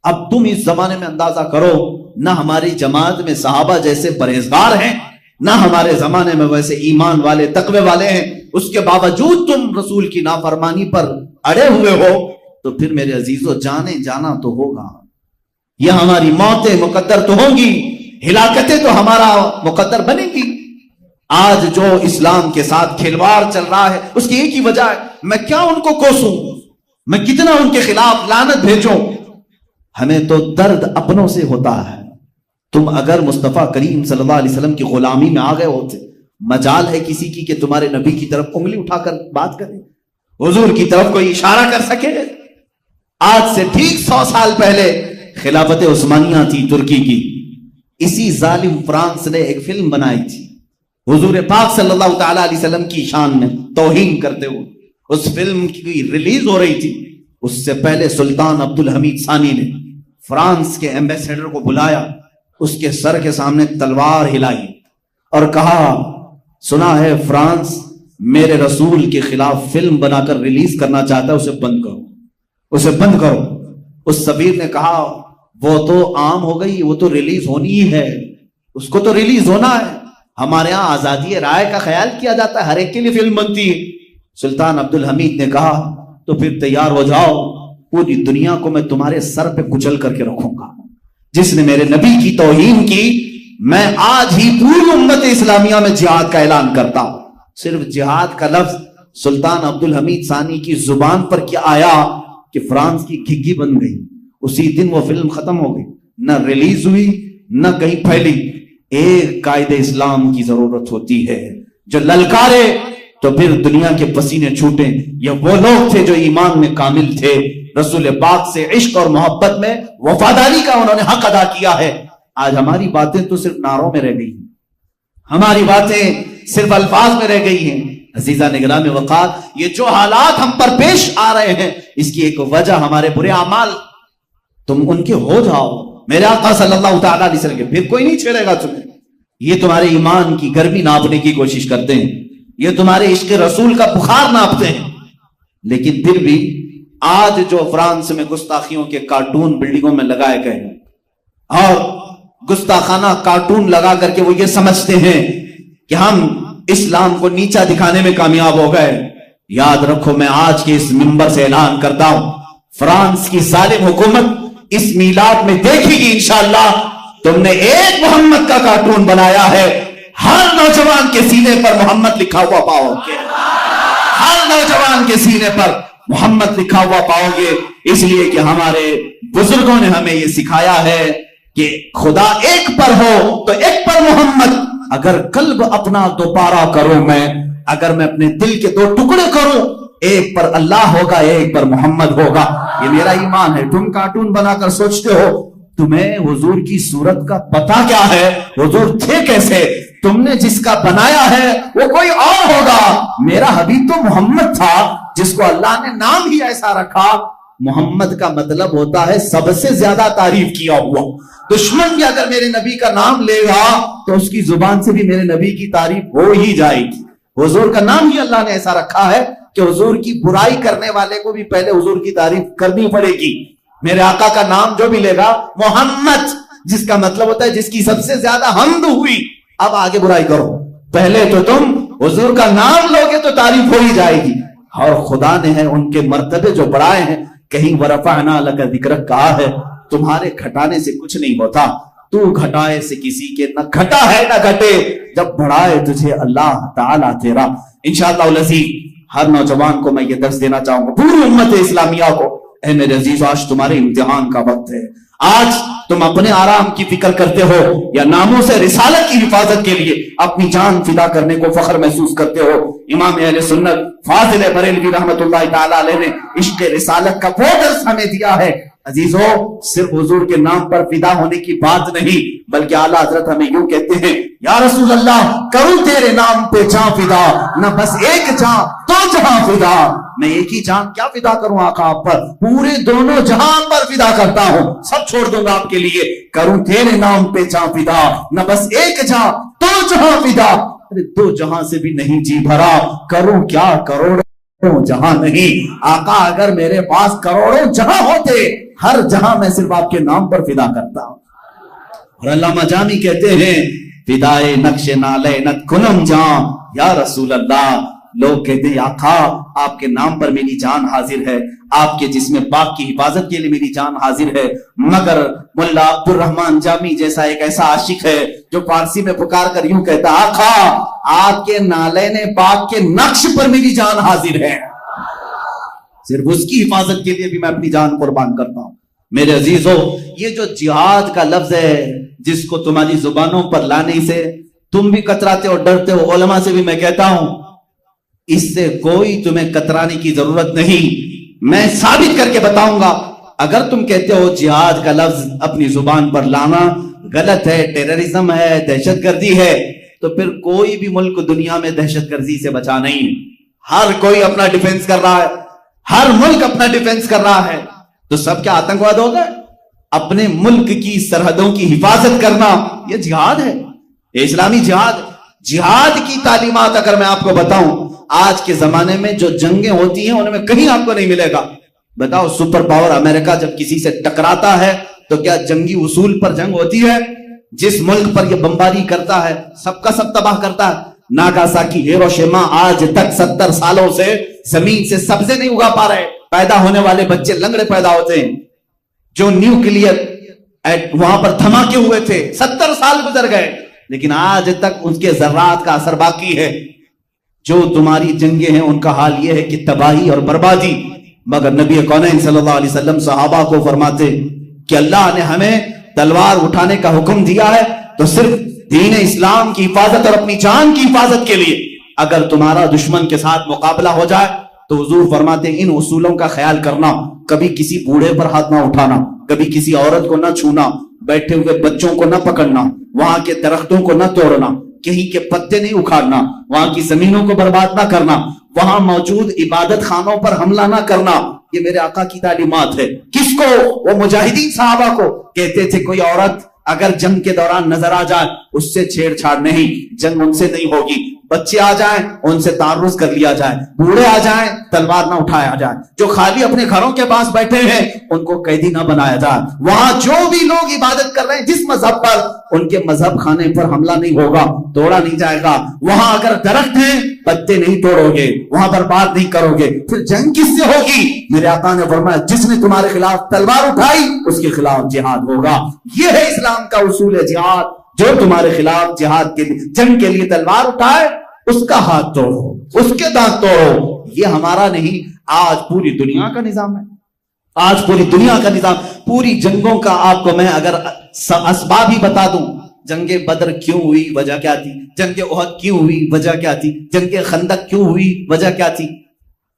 اب تم اس زمانے میں اندازہ کرو، نہ ہماری جماعت میں صحابہ جیسے پرہیزگار ہیں، نہ ہمارے زمانے میں ویسے ایمان والے تقوی والے ہیں. اس کے باوجود تم رسول کی نافرمانی پر اڑے ہوئے ہو، تو پھر میرے عزیزو جانے جانا تو ہوگا. یہ ہماری موتیں مقدر تو ہوں گی، ہلاکتیں تو ہمارا مقدر بنے گی. آج جو اسلام کے ساتھ کھلواڑ چل رہا ہے اس کی ایک ہی وجہ ہے، میں کیا ان کو کوسوں، میں کتنا ان کے خلاف لعنت بھیجوں، ہمیں تو درد اپنوں سے ہوتا ہے۔ تم اگر مصطفیٰ کریم صلی اللہ علیہ وسلم کی غلامی میں آ گئے ہوتے، مجال ہے کسی کی کہ تمہارے نبی کی طرف انگلی اٹھا کر بات کرے، حضور کی طرف کوئی اشارہ کر سکے؟ آج سے ٹھیک 100 سال پہلے خلافت عثمانیہ تھی ترکی کی، اسی ظالم فرانس نے ایک فلم بنائی تھی حضور پاک صلی اللہ تعالی علیہ وسلم کی شان میں توہین کرتے ہوئے۔ اس فلم کی ریلیز ہو رہی تھی، اس سے پہلے سلطان عبدالحمید ثانی نے فرانس کے ایمبیسیڈر کو بلایا، اس کے سر کے سامنے تلوار ہلائی اور کہا، سنا ہے فرانس میرے رسول کے خلاف فلم بنا کر ریلیز کرنا چاہتا ہے، اسے بند کرو، اسے بند کرو۔ اس سفیر نے کہا، وہ تو عام ہو گئی، وہ تو ریلیز ہونی ہی ہے، اس کو تو ریلیز ہونا ہے، ہمارے ہاں آزادی رائے کا خیال کیا جاتا ہے، ہر ایک کے لیے فلم بنتی ہے۔ سلطان عبدالحمید نے کہا، تو پھر تیار ہو جاؤ، پوری دنیا کو میں تمہارے سر پہ کچل کر کے رکھوں گا، جس نے میرے نبی کی توہین کی، میں آج ہی پوری امت اسلامیہ میں جہاد کا اعلان کرتا ہوں۔ صرف جہاد کا لفظ سلطان عبدالحمید ثانی کی زبان پر کیا آیا کہ فرانس کی گھگی بن گئی، اسی دن وہ فلم ختم ہو گئی، نہ ریلیز ہوئی نہ کہیں پھیلی۔ ایک قائد اسلام کی ضرورت ہوتی ہے جو للکارے تو پھر دنیا کے پسینے چھوٹیں۔ یہ وہ لوگ تھے جو ایمان میں کامل تھے، رسول پاک سے عشق اور محبت میں وفاداری کا انہوں نے حق ادا کیا ہے۔ آج ہماری باتیں تو صرف نعروں میں رہ گئی ہیں، ہماری باتیں صرف الفاظ میں رہ گئی ہیں۔ عزیزہ نگراں وقار، یہ جو حالات ہم پر پیش آ رہے ہیں اس کی ایک وجہ ہمارے برے اعمال، تم ان کے ہو جاؤ میرے آقا صلی اللہ تعالی علیہ وسلم کے، پھر کوئی نہیں چھیڑے گا تمہیں۔ یہ تمہارے ایمان کی گرمی ناپنے کی کوشش کرتے ہیں، یہ تمہارے عشق رسول کا بخار ناپتے ہیں، لیکن پھر بھی آج جو فرانس میں گستاخیوں کے کارٹون بلڈنگوں میں لگائے گئے ہیں اور گستاخانہ کارٹون لگا کر کے وہ یہ سمجھتے ہیں کہ ہم اسلام کو نیچا دکھانے میں کامیاب ہو گئے، یاد رکھو میں آج کے اس منبر سے اعلان کرتا ہوں، فرانس کی ظالم حکومت اس میلاد میں دیکھے گی انشاءاللہ تم نے ایک محمد کا کارٹون بنایا ہے، ہر نوجوان کے سینے پر محمد لکھا ہوا پاؤ گے، ہر نوجوان کے سینے پر محمد لکھا ہوا پاؤ گے، اس لیے کہ ہمارے بزرگوں نے ہمیں یہ سکھایا ہے کہ خدا ایک پر ہو تو ایک پر محمد۔ اگر قلب اپنا دوبارہ کروں میں، اگر میں اپنے دل کے 2 ٹکڑے کروں، ایک پر اللہ ہوگا ایک پر محمد ہوگا، یہ میرا ایمان ہے۔ تم کارٹون بنا کر سوچتے ہو تمہیں حضور کی صورت کا پتہ کیا ہے، حضور تھے کیسے، تم نے جس کا بنایا ہے وہ کوئی اور ہوگا۔ میرا حبیب تو محمد تھا جس کو اللہ نے نام ہی ایسا رکھا۔ محمد کا مطلب ہوتا ہے سب سے زیادہ تعریف کیا ہوا۔ دشمن بھی اگر میرے نبی کا نام لے گا تو اس کی زبان سے بھی میرے نبی کی تعریف ہو ہی جائے گی۔ حضور کا نام ہی اللہ نے ایسا رکھا ہے کہ حضور کی برائی کرنے والے کو بھی پہلے حضور کی تعریف کرنی پڑے گی۔ میرے آقا کا نام جو بھی لے گا محمد، جس کا مطلب ہوتا ہے جس کی سب سے زیادہ حمد ہوئی، اب آگے برائی کرو، پہلے تو تم حضور کا نام لوگے تو تعریف ہو ہی جائے گی۔ اور خدا نے ہے ان کے مرتبے جو بڑھائے ہیں، کہیں ورفعنا لک ذکرک کہا ہے، تمہارے گھٹانے سے کچھ نہیں ہوتا، تو گھٹائے سے کسی کے نہ گھٹا ہے نہ گھٹے، جب بڑھائے تجھے اللہ تعالیٰ تیرا۔ انشاءاللہ العزیز ہر نوجوان کو میں یہ درس دینا چاہوں گا، پوری امت اسلامیہ کو، اے میرے عزیز آج تمہارے امتحان کا وقت ہے۔ آج تم اپنے آرام کی فکر کرتے ہو یا ناموں سے رسالت کی حفاظت کے لیے اپنی جان فدا کرنے کو فخر محسوس کرتے ہو۔ امام اہل سنت فاضل بریلوی رحمت اللہ تعالی علیہ نے عشق رسالت کا وہ درس ہمیں دیا ہے۔ عزیزو، صرف حضور کے نام پر فدا ہونے کی بات نہیں، بلکہ اعلیٰ حضرت ہمیں یوں کہتے ہیں، یا رسول اللہ کروں تیرے نام پہ جان فدا، نہ بس ایک جان تو جہاں فدا۔ میں ایک ہی جان کیا فدا کروں آقا آپ پر، پورے دونوں جہان پر فدا کرتا ہوں، سب چھوڑ دوں گا آپ کے لیے۔ کروں تیرے نام پہ جان فدا، نہ بس ایک جان تو جہاں فدا۔ ارے 2 جہاں سے بھی نہیں جی بھرا، کروں کیا کروڑوں جہاں نہیں۔ آقا اگر میرے پاس کروڑوں جہاں ہوتے، ہر جہاں میں صرف آپ کے نام پر فدا کرتا ہوں۔ اور علامہ جامی کہتے ہیں، فدائے نقش نالینت کنم جان یا رسول اللہ۔ لوگ کہتے ہیں آقا آپ کے نام پر میری جان حاضر ہے، آپ کے جسم پاک کی حفاظت کے لیے میری جان حاضر ہے، مگر ملا عبد الرحمن جامی جیسا ایک ایسا عاشق ہے جو فارسی میں پکار کر یوں کہتا، آقا آپ کے نالین پاک کے نقش پر میری جان حاضر ہے، صرف اس کی حفاظت کے لیے بھی میں اپنی جان قربان کرتا ہوں۔ میرے عزیزو، یہ جو جہاد کا لفظ ہے جس کو تمہاری زبانوں پر لانے سے تم بھی کتراتے ہو، ڈرتے ہو، علماء سے بھی میں کہتا ہوں اس سے کوئی تمہیں کترانے کی ضرورت نہیں، میں ثابت کر کے بتاؤں گا۔ اگر تم کہتے ہو جہاد کا لفظ اپنی زبان پر لانا غلط ہے، ٹیررزم ہے، دہشت گردی ہے، تو پھر کوئی بھی ملک دنیا میں دہشت گردی سے بچا نہیں، ہر کوئی اپنا ڈیفنس کر رہا ہے، ہر ملک اپنا ڈیفنس کر رہا ہے، تو سب کیا آتنکواد ہو گئے؟ اپنے ملک کی سرحدوں کی حفاظت کرنا یہ جہاد ہے، یہ اسلامی جہاد۔ جہاد کی تعلیمات اگر میں آپ کو بتاؤں، آج کے زمانے میں جو جنگیں ہوتی ہیں ان میں کہیں آپ کو نہیں ملے گا۔ بتاؤ، سپر پاور امریکہ جب کسی سے ٹکراتا ہے تو کیا جنگی اصول پر جنگ ہوتی ہے؟ جس ملک پر یہ بمباری کرتا ہے سب کا سب تباہ کرتا ہے۔ ناگاساکی، ہیروشیما آج تک 70 سالوں سے زمین سے سبزے نہیں اگا پا رہے، پیدا ہونے والے بچے لنگڑے پیدا ہوتے ہیں۔ جو نیوکلیئر وہاں پر دھماکے ہوئے تھے 70 سال گزر گئے، لیکن آج تک اس کے ذرات کا اثر باقی ہے۔ جو تمہاری جنگیں ہیں ان کا حال یہ ہے کہ تباہی اور بربادی، مگر نبی کونین صلی اللہ علیہ وسلم صحابہ کو فرماتے کہ اللہ نے ہمیں تلوار اٹھانے کا حکم دیا ہے تو صرف دین اسلام کی حفاظت اور اپنی جان کی حفاظت کے لیے۔ اگر تمہارا دشمن کے ساتھ مقابلہ ہو جائے تو حضور فرماتے ہیں ان اصولوں کا خیال کرنا، کبھی کسی بوڑھے پر ہاتھ نہ اٹھانا، کبھی کسی عورت کو نہ چھونا، بیٹھے ہوئے بچوں کو نہ پکڑنا، وہاں کے درختوں کو نہ توڑنا، کہیں کے پتے نہیں اکھاڑنا، وہاں کی زمینوں کو برباد نہ کرنا، وہاں موجود عبادت خانوں پر حملہ نہ کرنا۔ یہ میرے آقا کی تعلیمات ہے۔ کس کو؟ وہ مجاہدین صحابہ کو کہتے تھے کوئی عورت اگر جنگ کے دوران نظر آ جائے اس سے چھیڑ چھاڑ نہیں، جنگ ان سے نہیں ہوگی۔ بچے آ جائیں ان سے تعرض کر لیا جائے، بوڑھے آ جائیں تلوار نہ اٹھایا جائے، جو خالی اپنے گھروں کے پاس بیٹھے ہیں ان کو قیدی نہ بنایا جائے۔ وہاں جو بھی لوگ عبادت کر رہے ہیں جس مذہب پر، ان کے مذہب خانے پر حملہ نہیں ہوگا، توڑا نہیں جائے گا۔ وہاں اگر درخت ہیں پتے نہیں توڑو گے، وہاں برباد نہیں کرو گے، پھر جنگ کس سے ہوگی؟ میرے آقا نے فرمایا جس نے تمہارے خلاف تلوار اٹھائی اس کے خلاف جہاد ہوگا۔ یہ ہے اسلام کا اصول ہے جہاد۔ جو تمہارے خلاف جہاد کے لیے جنگ کے لیے تلوار اٹھائے اس کا ہاتھ توڑو، اس کے دانت توڑو۔ یہ ہمارا نہیں، آج پوری دنیا کا نظام ہے، آج پوری دنیا کا نظام۔ پوری جنگوں کا آپ کو میں اگر اسباب ہی بتا دوں، جنگ بدر کیوں ہوئی، وجہ کیا تھی؟ جنگ احد کیوں ہوئی، وجہ کیا تھی؟ جنگ خندق کیوں ہوئی، وجہ کیا تھی؟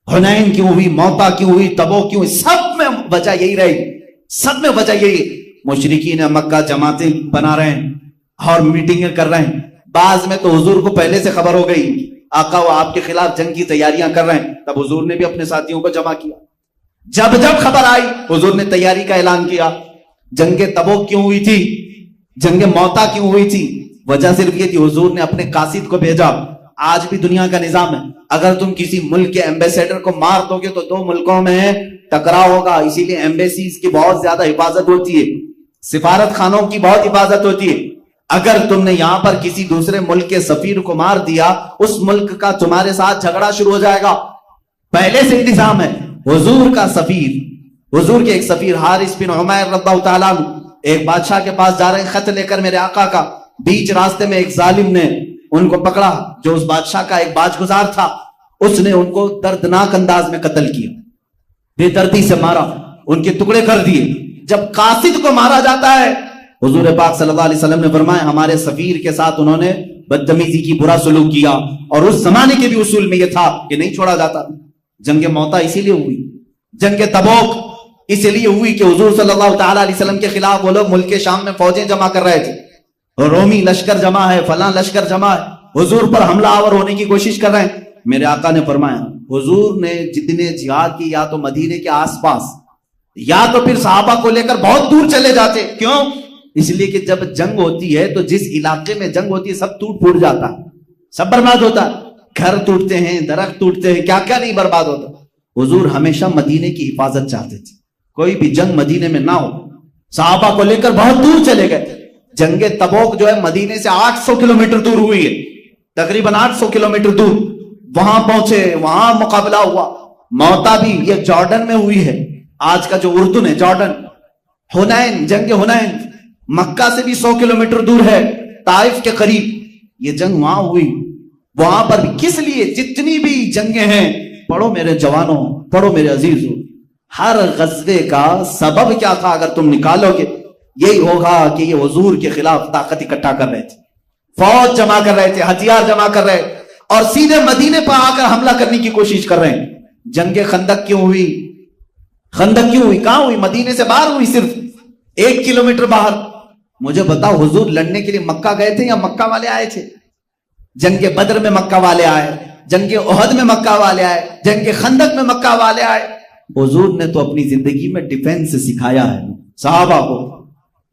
حنین کیوں ہوئی، موتا کیوں ہوئی، تبوک کیوں ہوئی؟ سب میں وجہ یہی رہی، سب میں وجہ یہی۔ مشرکین مکہ جماعتیں بنا رہے ہیں اور میٹنگیں کر رہے ہیں، بعض میں تو حضور کو پہلے سے خبر ہو گئی آقا وہ آپ کے خلاف جنگ کی تیاریاں کر رہے ہیں، تب حضور نے بھی اپنے ساتھیوں کو جمع کیا۔ جب خبر آئی حضور نے تیاری کا اعلان کیا۔ جنگ تبوک کیوں ہوئی تھی، جنگ موتا کیوں ہوئی تھی؟ وجہ صرف یہ تھی حضور نے اپنے قاصد کو بھیجا۔ آج بھی دنیا کا نظام ہے، اگر تم کسی ملک کے ایمبیسیڈر کو مار دو گے تو 2 ملکوں میں ٹکراؤ ہوگا، اسی لیے ایمبیسیز کی بہت زیادہ حفاظت ہوتی ہے، سفارت خانوں کی بہت حفاظت ہوتی ہے۔ اگر تم نے یہاں پر کسی دوسرے ملک کے سفیر کو مار دیا، اس ملک کا تمہارے ساتھ جھگڑا شروع ہو جائے گا، پہلے سے انتظام ہے۔ حضور کا سفیر، حضور کے ایک سفیر حارث بن عمیر رضی اللہ تعالیٰ عنہ ایک بادشاہ کے پاس جا رہے ہیں خط لے کر میرے آقا کا، بیچ راستے میں ایک ظالم نے ان کو پکڑا جو اس بادشاہ کا ایک باج گزار تھا، اس نے ان کو دردناک انداز میں قتل کیا، بے دردی سے مارا، ان کے ٹکڑے کر دیے۔ جب قاصد کو مارا جاتا ہے، حضور پاک صلی اللہ علیہ وسلم نے فرمایا ہمارے سفیر کے ساتھ انہوں نے بدتمیزی کی، برا سلوک کیا، اور اس زمانے کے بھی اصول میں یہ تھا کہ نہیں چھوڑا جاتا۔ جنگ موتا اسی لیے ہوئی، جنگ تبوک اس لیے ہوئی کہ حضور صلی اللہ تعالی علیہ وسلم کے خلاف وہ لوگ ملک شام میں فوجیں جمع کر رہے تھے، رومی لشکر جمع ہے، فلاں لشکر جمع ہے، حضور پر حملہ آور ہونے کی کوشش کر رہے ہیں۔ میرے آقا نے فرمایا حضور نے جتنے جہاد کی یا تو مدینے کے آس پاس یا تو پھر صحابہ کو لے کر بہت دور چلے جاتے۔ کیوں؟ اس لیے کہ جب جنگ ہوتی ہے تو جس علاقے میں جنگ ہوتی ہے سب ٹوٹ پھوٹ جاتا ہے، سب برباد ہوتا ہے، گھر ٹوٹتے ہیں، درخت ٹوٹتے ہیں، کیا کیا نہیں برباد ہوتا۔ حضور ہمیشہ مدینے کی حفاظت چاہتے تھے، کوئی بھی جنگ مدینے میں نہ ہو۔ صحابہ کو لے کر بہت دور چلے گئے۔ جنگ تبوک جو ہے مدینے سے 800 کلومیٹر دور ہوئی ہے، تقریباً 800 کلومیٹر دور، وہاں پہنچے، وہاں مقابلہ ہوا، موتا بھی یہ جارڈن میں ہوئی ہے، آج کا جو اردن ہے جارڈن، حنین، جنگ حنین مکہ سے بھی 100 کلومیٹر دور ہے، طائف کے قریب یہ جنگ وہاں ہوئی۔ وہاں پر بھی کس لیے؟ جتنی بھی جنگیں ہیں، پڑھو میرے جوانوں، پڑھو میرے عزیزوں، ہر غزوے کا سبب کیا تھا اگر تم نکالو گے یہی ہوگا کہ یہ حضور کے خلاف طاقت اکٹھا کر رہے تھے، فوج جمع کر رہے تھے، ہتھیار جمع کر رہے اور سیدھے مدینے پر آ کر حملہ کرنے کی کوشش کر رہے ہیں۔ جنگ خندق کیوں ہوئی؟ خندق کیوں ہوئی؟ کہاں ہوئی؟ مدینے سے باہر ہوئی، صرف 1 کلومیٹر باہر۔ مجھے بتاؤ حضور لڑنے کے لیے مکہ گئے تھے یا مکہ والے آئے تھے؟ جنگ بدر میں مکہ والے آئے، جنگ احد میں مکہ والے آئے، جنگ خندق میں مکہ والے آئے۔ حضور نے تو اپنی زندگی میں ڈیفنس سکھایا ہے صحابہ کو۔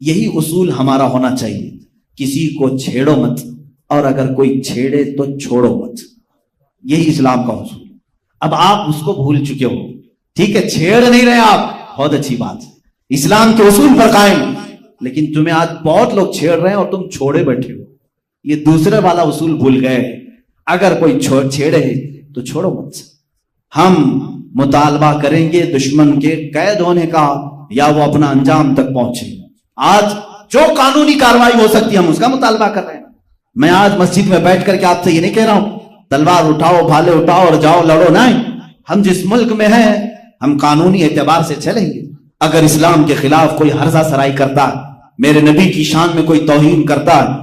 یہی اصول ہمارا ہونا چاہیے، کسی کو چھیڑو مت، اور اگر کوئی چھیڑے تو چھوڑو مت، یہی اسلام کا اصول۔ اب آپ اس کو بھول چکے ہو، ٹھیک ہے، چھیڑ نہیں رہے آپ، بہت اچھی بات ہے، اسلام کے اصول پر قائم، لیکن تمہیں آج بہت لوگ چھیڑ رہے ہیں اور تم چھوڑے بیٹھے ہو، یہ دوسرے والا اصول بھول گئے۔ اگر کوئی چھیڑے تو چھوڑو مت۔ ہم مطالبہ کریں گے دشمن کے قید ہونے کا یا وہ اپنا انجام تک پہنچے۔ آج جو قانونی کارروائی ہو سکتی ہے ہم اس کا مطالبہ کر رہے ہیں۔ میں آج مسجد میں بیٹھ کر کے آپ سے یہ نہیں کہہ رہا ہوں تلوار اٹھاؤ، بھالے اٹھاؤ اور جاؤ لڑو، نہیں۔ ہم جس ملک میں ہیں ہم قانونی اعتبار سے چلیں گے۔ اگر اسلام کے خلاف کوئی ہرزہ سرائی کرتا ہے، میرے نبی کی شان میں کوئی توہین کرتا ہے،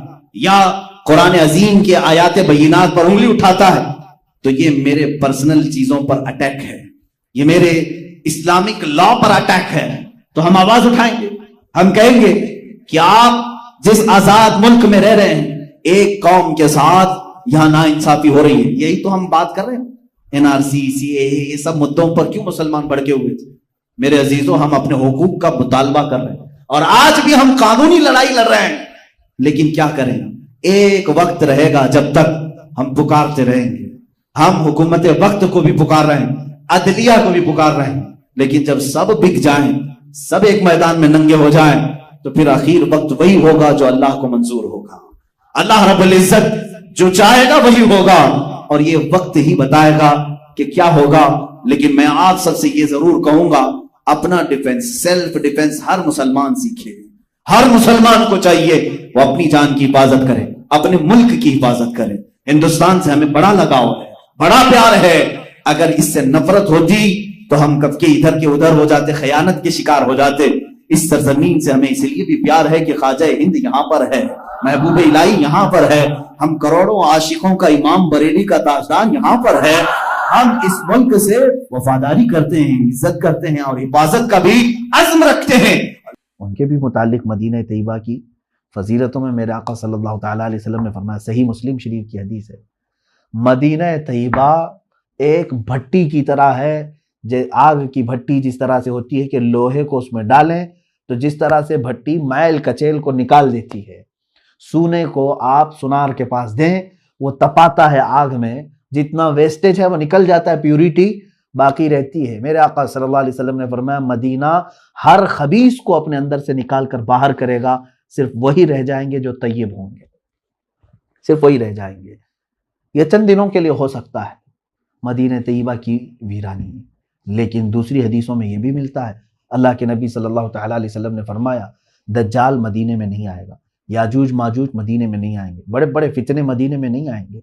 یا قرآن عظیم کے آیات بینات پر انگلی اٹھاتا ہے، تو یہ میرے پرسنل چیزوں پر اٹیک ہے، یہ میرے اسلامک لا پر اٹیک ہے۔ تو ہم آواز اٹھائیں گے، ہم کہیں گے کہ آپ جس آزاد ملک میں رہ رہے ہیں، ایک قوم کے ساتھ یہاں نا انصافی ہو رہی ہے، یہی تو ہم بات کر رہے ہیں۔ NRC CAA یہ سب مدعوں پر کیوں مسلمان بڑھ کے ہوئے تھے؟ میرے عزیزوں، ہم اپنے حقوق کا مطالبہ کر رہے ہیں، اور آج بھی ہم قانونی لڑائی لڑ رہے ہیں، لیکن کیا کریں؟ ایک وقت رہے گا جب تک ہم پکارتے رہیں گے۔ ہم حکومت وقت کو بھی پکار رہے ہیں، عدلیہ کو بھی پکار رہے ہیں، لیکن جب سب بک جائیں، سب ایک میدان میں ننگے ہو جائیں، تو پھر آخر وقت وہی ہوگا جو اللہ کو منظور ہوگا۔ اللہ رب العزت جو چاہے گا وہی ہوگا، اور یہ وقت ہی بتائے گا کہ کیا ہوگا۔ لیکن میں آپ سب سے یہ ضرور کہوں گا، اپنا ڈیفنس، سیلف ڈیفنس ہر مسلمان سیکھے۔ ہر مسلمان کو چاہیے وہ اپنی جان کی حفاظت کرے، اپنے ملک کی حفاظت کرے۔ ہندوستان سے ہمیں بڑا لگاؤ ہے، بڑا پیار ہے۔ اگر اس سے نفرت ہوتی تو ہم کب کے ادھر کے ادھر ہو جاتے، خیانت کے شکار ہو جاتے۔ اس سرزمین سے ہمیں اس لیے بھی پیار ہے کہ خواجہ ہند یہاں پر ہے، محبوب الہی یہاں پر ہے، ہم کروڑوں عاشقوں کا امام بریلی کا تاجدار یہاں پر ہے۔ ہم اس ملک سے وفاداری کرتے ہیں، عزت کرتے ہیں، اور حفاظت کا بھی عزم رکھتے ہیں۔ ان کے بھی متعلق مدینہ طیبہ کی فضیلتوں میں میرے آقا صلی اللہ تعالیٰ علیہ وسلم نے فرمایا، صحیح مسلم شریف کی حدیث ہے، مدینہ طیبہ ایک بھٹی کی طرح ہے، آگ کی بھٹی جس طرح سے ہوتی ہے کہ لوہے کو اس میں ڈالیں تو جس طرح سے بھٹی میل کچیل کو نکال دیتی ہے، سونے کو آپ سونار کے پاس دیں، وہ تپاتا ہے آگ میں، جتنا ویسٹیج ہے وہ نکل جاتا ہے، پیوریٹی باقی رہتی ہے۔ میرے آقا صلی اللہ علیہ وسلم نے فرمایا، مدینہ ہر خبیث کو اپنے اندر سے نکال کر باہر کرے گا، صرف وہی رہ جائیں گے جو طیب ہوں گے، صرف وہی رہ جائیں گے۔ یہ چند دنوں کے لیے ہو سکتا ہے مدینہ طیبہ کی ویرانی، لیکن دوسری حدیثوں میں یہ بھی ملتا ہے، اللہ کے نبی صلی اللہ تعالیٰ علیہ وسلم نے فرمایا، دجال مدینے میں نہیں آئے گا، یاجوج ماجوج مدینے میں نہیں آئیں گے، بڑے بڑے فتنے مدینے میں نہیں آئیں گے۔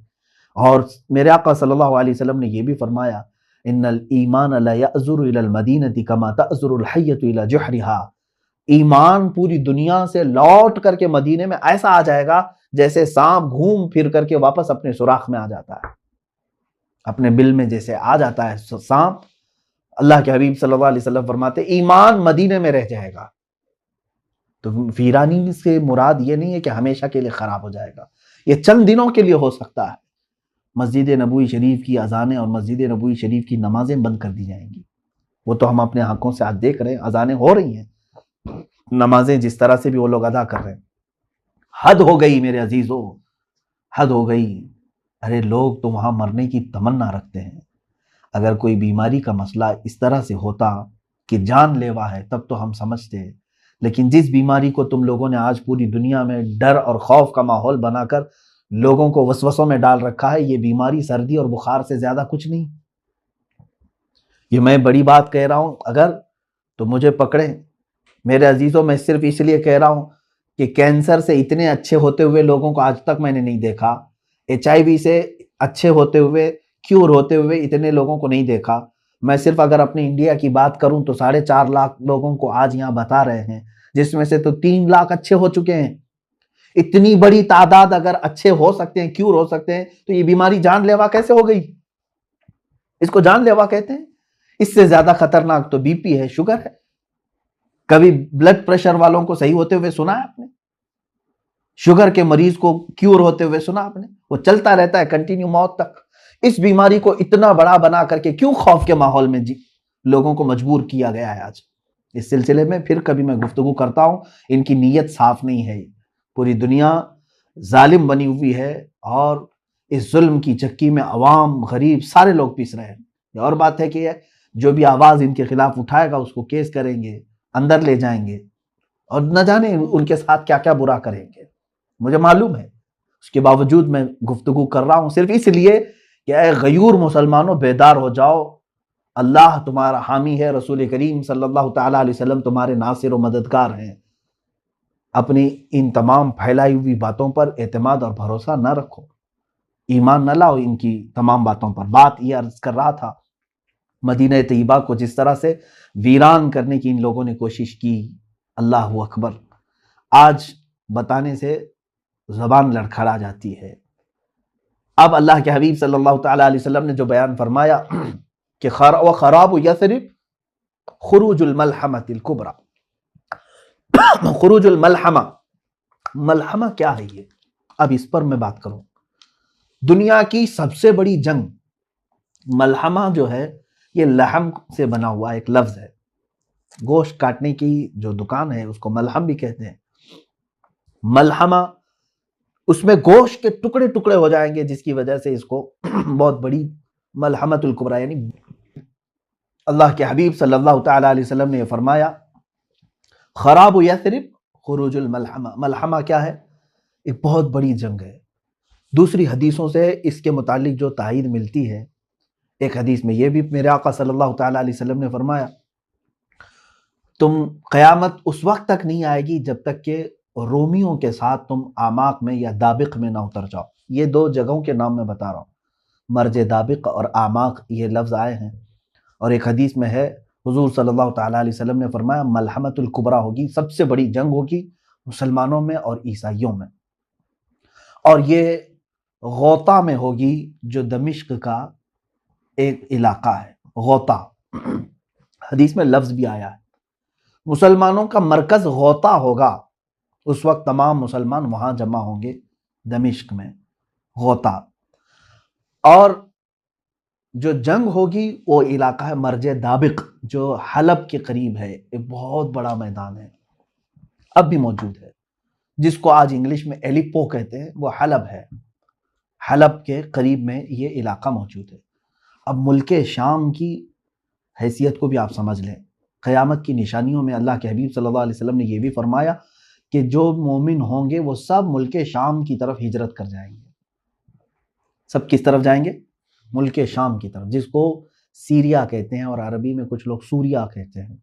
اور میرے آقا صلی اللہ علیہ وسلم نے یہ بھی فرمایا، ان الایمان لا یأزر الی المدینہ کما تأزر الحیۃ الی جحرہا، ایمان پوری دنیا سے لوٹ کر کے مدینے میں ایسا آ جائے گا جیسے سانپ گھوم پھر کر کے واپس اپنے سوراخ میں آ جاتا ہے، اپنے بل میں جیسے آ جاتا ہے سانپ۔ اللہ کے حبیب صلی اللہ علیہ وسلم فرماتے ایمان مدینے میں رہ جائے گا۔ تو ویرانی سے مراد یہ نہیں ہے کہ ہمیشہ کے لیے خراب ہو جائے گا، یہ چند دنوں کے لیے ہو سکتا ہے۔ مسجد نبوی شریف کی اذانیں اور مسجد نبوی شریف کی نمازیں بند کر دی جائیں گی، وہ تو ہم اپنے آنکھوں سے آج دیکھ رہے ہیں، اذانیں ہو رہی ہیں، نمازیں جس طرح سے بھی وہ لوگ ادا کر رہے ہیں۔ حد ہو گئی میرے عزیزو، حد ہو گئی۔ ارے لوگ تو وہاں مرنے کی تمنا رکھتے ہیں، اگر کوئی بیماری کا مسئلہ اس طرح سے ہوتا کہ جان لیوا ہے تب تو ہم سمجھتے، لیکن جس بیماری کو تم لوگوں نے آج پوری دنیا میں ڈر اور خوف کا ماحول بنا کر لوگوں کو وسوسوں میں ڈال رکھا ہے، یہ بیماری سردی اور بخار سے زیادہ کچھ نہیں۔ یہ میں بڑی بات کہہ رہا ہوں، اگر تو مجھے پکڑیں میرے عزیزوں. میں صرف اس لیے کہہ رہا ہوں کہ کینسر سے اتنے اچھے ہوتے ہوئے لوگوں کو آج تک میں نے نہیں دیکھا، HIV سے اچھے ہوتے ہوئے، کیور ہوتے ہوئے اتنے لوگوں کو نہیں دیکھا. میں صرف اگر اپنی انڈیا کی بات کروں تو 4.5 لاکھ لوگوں کو آج یہاں بتا رہے ہیں، جس میں سے تو 3 لاکھ اچھے ہو چکے ہیں. اتنی بڑی تعداد اگر اچھے ہو سکتے ہیں، کیور ہو سکتے ہیں، تو یہ بیماری جان لیوا کیسے ہو گئی؟ اس کو جان لیوا کہتے ہیں. اس سے زیادہ خطرناک تو BP ہے، شوگر ہے. کبھی بلڈ پریشر والوں کو صحیح ہوتے ہوئے سنا ہے آپ نے؟ شوگر کے مریض کو کیور ہوتے ہوئے سنا آپ نے؟ وہ چلتا رہتا ہے کنٹینیو موت تک. اس بیماری کو اتنا بڑا بنا کر کے کیوں خوف کے ماحول میں لوگوں کو مجبور کیا گیا ہے آج؟ اس سلسلے میں پھر کبھی میں گفتگو کرتا ہوں. ان کی نیت صاف نہیں ہے. پوری دنیا ظالم بنی ہوئی ہے اور اس ظلم کی چکی میں عوام، غریب، سارے لوگ پیس رہے ہیں. یہ اور بات ہے کہ جو بھی آواز ان کے خلاف اٹھائے گا اس کو کیس کریں گے، اندر لے جائیں گے، اور نہ جانے ان کے ساتھ کیا کیا برا کریں گے. مجھے معلوم ہے، اس کے باوجود میں گفتگو کر رہا ہوں صرف اس لیے کہ اے غیور مسلمانوں، بیدار ہو جاؤ. اللہ تمہارا حامی ہے، رسول کریم صلی اللہ تعالیٰ علیہ وسلم تمہارے ناصر و مددگار ہیں. اپنی ان تمام پھیلائی ہوئی باتوں پر اعتماد اور بھروسہ نہ رکھو، ایمان نہ لاؤ ان کی تمام باتوں پر. بات یہ عرض کر رہا تھا، مدینہ طیبہ کو جس طرح سے ویران کرنے کی ان لوگوں نے کوشش کی، اللہ اکبر، آج بتانے سے زبان لڑکھڑا جاتی ہے. اب اللہ کے حبیب صلی اللہ تعالیٰ علیہ وسلم نے جو بیان فرمایا کہ خراب یثرب خروج الملحمۃ الکبریٰ. خروج الملحمہ، ملحمہ کیا ہے یہ؟ اب اس پر میں بات کروں. دنیا کی سب سے بڑی جنگ، ملحمہ جو ہے یہ لحم سے بنا ہوا ایک لفظ ہے. گوشت کاٹنے کی جو دکان ہے اس کو ملحم بھی کہتے ہیں. ملحمہ، اس میں گوشت کے ٹکڑے ٹکڑے ہو جائیں گے، جس کی وجہ سے اس کو بہت بڑی ملحمۃ الکبریٰ، یعنی اللہ کے حبیب صلی اللہ تعالیٰ علیہ وسلم نے یہ فرمایا خراب یثرب خروج الملحمہ. ملحمہ کیا ہے؟ ایک بہت بڑی جنگ ہے. دوسری حدیثوں سے اس کے متعلق جو تائید ملتی ہے، ایک حدیث میں یہ بھی میرے آقا صلی اللہ تعالیٰ علیہ وسلم نے فرمایا تم قیامت اس وقت تک نہیں آئے گی جب تک کہ رومیوں کے ساتھ تم آماق میں یا دابق میں نہ اتر جاؤ. یہ 2 جگہوں کے نام میں بتا رہا ہوں، مرج دابق اور آماق، یہ لفظ آئے ہیں. اور ایک حدیث میں ہے حضور صلی اللہ تعالیٰ علیہ وسلم نے فرمایا ملحمۃ الکبریٰ ہوگی، سب سے بڑی جنگ ہوگی مسلمانوں میں اور عیسائیوں میں، اور یہ غوطہ میں ہوگی، جو دمشق کا ایک علاقہ ہے. غوطہ حدیث میں لفظ بھی آیا ہے. مسلمانوں کا مرکز غوطہ ہوگا. اس وقت تمام مسلمان وہاں جمع ہوں گے دمشق میں، غوطہ. اور جو جنگ ہوگی وہ علاقہ ہے مرج دابق، جو حلب کے قریب ہے. ایک بہت بڑا میدان ہے، اب بھی موجود ہے، جس کو آج انگلش میں ایلیپو کہتے ہیں، وہ حلب ہے. حلب کے قریب میں یہ علاقہ موجود ہے. اب ملک شام کی حیثیت کو بھی آپ سمجھ لیں. قیامت کی نشانیوں میں اللہ کے حبیب صلی اللہ علیہ وسلم نے یہ بھی فرمایا کہ جو مومن ہوں گے وہ سب ملک شام کی طرف ہجرت کر جائیں گے. سب کس طرف جائیں گے؟ ملک شام کی طرف، جس کو سیریا کہتے ہیں، اور عربی میں کچھ لوگ سوریا کہتے ہیں.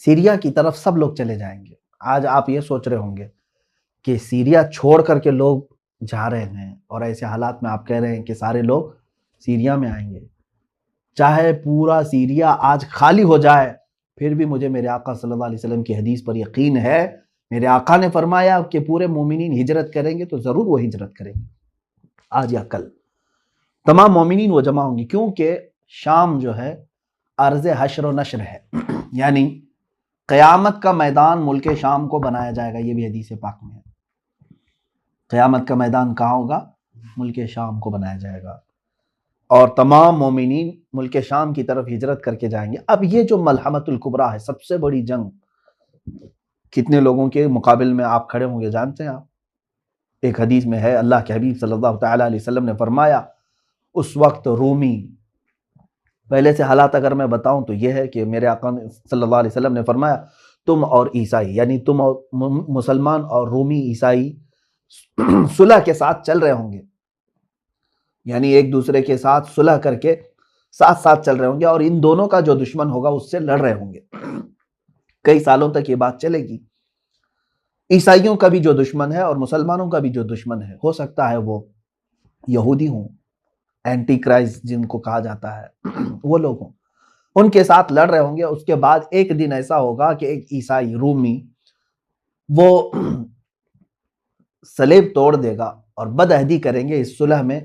سیریا کی طرف سب لوگ چلے جائیں گے. آج آپ یہ سوچ رہے ہوں گے کہ سیریا چھوڑ کر کے لوگ جا رہے ہیں، اور ایسے حالات میں آپ کہہ رہے ہیں کہ سارے لوگ سیریا میں آئیں گے. چاہے پورا سیریا آج خالی ہو جائے، پھر بھی مجھے میرے آقا صلی اللہ علیہ وسلم کی حدیث پر یقین ہے. میرے آقا نے فرمایا کہ پورے مومنین ہجرت کریں گے تو ضرور وہ ہجرت کریں گے. آج یا کل تمام مومنین وہ جمع ہوں گے، کیونکہ شام جو ہے ارض حشر و نشر ہے، یعنی قیامت کا میدان ملک شام کو بنایا جائے گا. یہ بھی حدیث پاک میں ہے. قیامت کا میدان کہاں ہوگا؟ ملک شام کو بنایا جائے گا، اور تمام مومنین ملک شام کی طرف ہجرت کر کے جائیں گے. اب یہ جو ملحمۃ الکبریٰ ہے، سب سے بڑی جنگ، کتنے لوگوں کے مقابل میں آپ کھڑے ہوں گے جانتے ہیں آپ؟ ایک حدیث میں ہے اللہ کے حبیب صلی اللہ تعالیٰ علیہ وسلم نے فرمایا اس وقت رومی، پہلے سے حالات اگر میں بتاؤں تو یہ ہے کہ میرے آقا صلی اللہ علیہ وسلم نے فرمایا تم اور عیسائی، یعنی تم اور مسلمان اور رومی عیسائی صلح کے ساتھ چل رہے ہوں گے، یعنی ایک دوسرے کے ساتھ صلح کر کے ساتھ ساتھ چل رہے ہوں گے اور ان دونوں کا جو دشمن ہوگا اس سے لڑ رہے ہوں گے. کئی سالوں تک یہ بات چلے گی. عیسائیوں کا بھی جو دشمن ہے اور مسلمانوں کا بھی جو دشمن ہے، ہو سکتا ہے وہ یہودی ہوں، اینٹی کرائسٹ جن کو کہا جاتا ہے، وہ لوگ ہوں، ان کے ساتھ لڑ رہے ہوں گے. اس کے بعد ایک دن ایسا ہوگا کہ ایک عیسائی رومی وہ صلیب توڑ دے گا اور بدعہدی کریں گے اس صلح میں،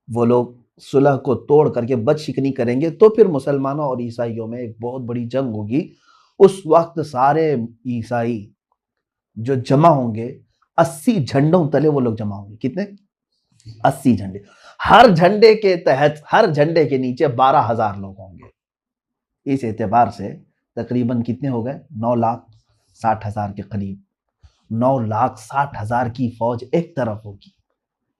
وہ لوگ صلح کو توڑ کر کے بد شکنی کریں گے، تو پھر مسلمانوں اور عیسائیوں میں ایک بہت بڑی جنگ ہوگی. اس وقت سارے عیسائی جو جمع ہوں گے 80 جھنڈوں تلے وہ لوگ جمع ہوں گے. کتنے؟ 80 جھنڈے. ہر جھنڈے کے تحت، ہر جھنڈے کے نیچے 12,000 لوگ ہوں گے. اس اعتبار سے تقریباً کتنے ہو گئے؟ 9,60,000 کے قریب. 9,60,000 کی فوج ایک طرف ہوگی.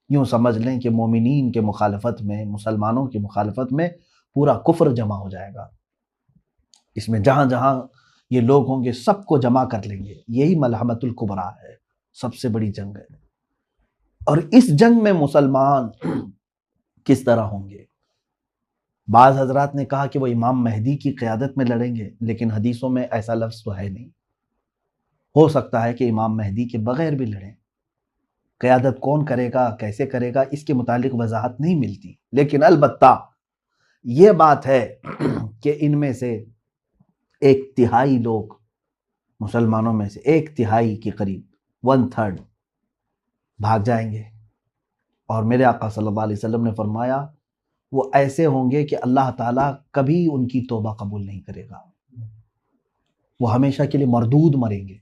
یوں سمجھ لیں کہ مومنین کے مخالفت میں، مسلمانوں کی مخالفت میں پورا کفر جمع ہو جائے گا. اس میں جہاں جہاں یہ لوگ ہوں گے سب کو جمع کر لیں گے. یہی ملحمۃ الکبریٰ ہے، سب سے بڑی جنگ ہے. اور اس جنگ میں مسلمان کس طرح ہوں گے؟ بعض حضرات نے کہا کہ وہ امام مہدی کی قیادت میں لڑیں گے، لیکن حدیثوں میں ایسا لفظ تو ہے نہیں. ہو سکتا ہے کہ امام مہدی کے بغیر بھی لڑیں. قیادت کون کرے گا، کیسے کرے گا، اس کے متعلق وضاحت نہیں ملتی. لیکن البتہ یہ بات ہے کہ ان میں سے 1/3 لوگ، مسلمانوں میں سے 1/3 کے قریب 1/3 بھاگ جائیں گے. اور میرے آقا صلی اللہ علیہ وسلم نے فرمایا وہ ایسے ہوں گے کہ اللہ تعالیٰ کبھی ان کی توبہ قبول نہیں کرے گا. وہ ہمیشہ کے لیے مردود مریں گے،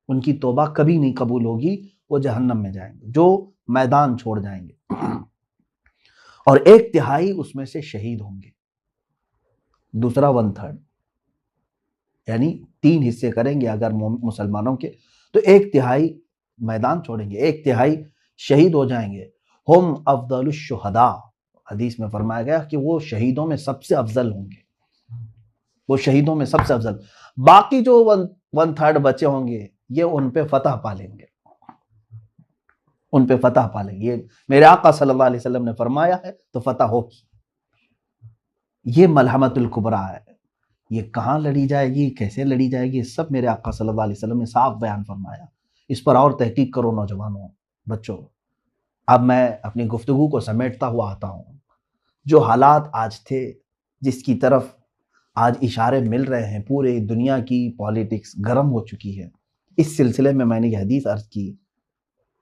ان کی توبہ کبھی نہیں قبول ہوگی، وہ جہنم میں جائیں گے، جو میدان چھوڑ جائیں گے. اور 1/3 اس میں سے شہید ہوں گے. دوسرا 1/3 یعنی 3 حصے کریں گے اگر مسلمانوں کے، تو 1/3 میدان چھوڑیں گے، 1/3 شہید ہو جائیں گے. ہم افضل الشہداء، حدیث میں فرمایا گیا کہ وہ شہیدوں میں سب سے افضل ہوں گے، وہ شہیدوں میں سب سے افضل. باقی جو 1/3 بچے ہوں گے یہ ان پہ فتح پالیں گے، ان پہ فتح پالیں گے. یہ میرے آقا صلی اللہ علیہ وسلم نے فرمایا ہے تو فتح ہوگی. یہ ملحمۃ الکبریٰ ہے. یہ کہاں لڑی جائے گی، کیسے لڑی جائے گی، سب میرے آقا صلی اللہ علیہ وسلم نے صاف بیان فرمایا. اس پر اور تحقیق کرو نوجوانوں، بچوں. اب میں اپنی گفتگو کو سمیٹتا ہوا آتا ہوں. جو حالات آج تھے، جس کی طرف آج اشارے مل رہے ہیں، پورے دنیا کی پالیٹکس گرم ہو چکی ہے. اس سلسلے میں میں نے یہ حدیث عرض کی.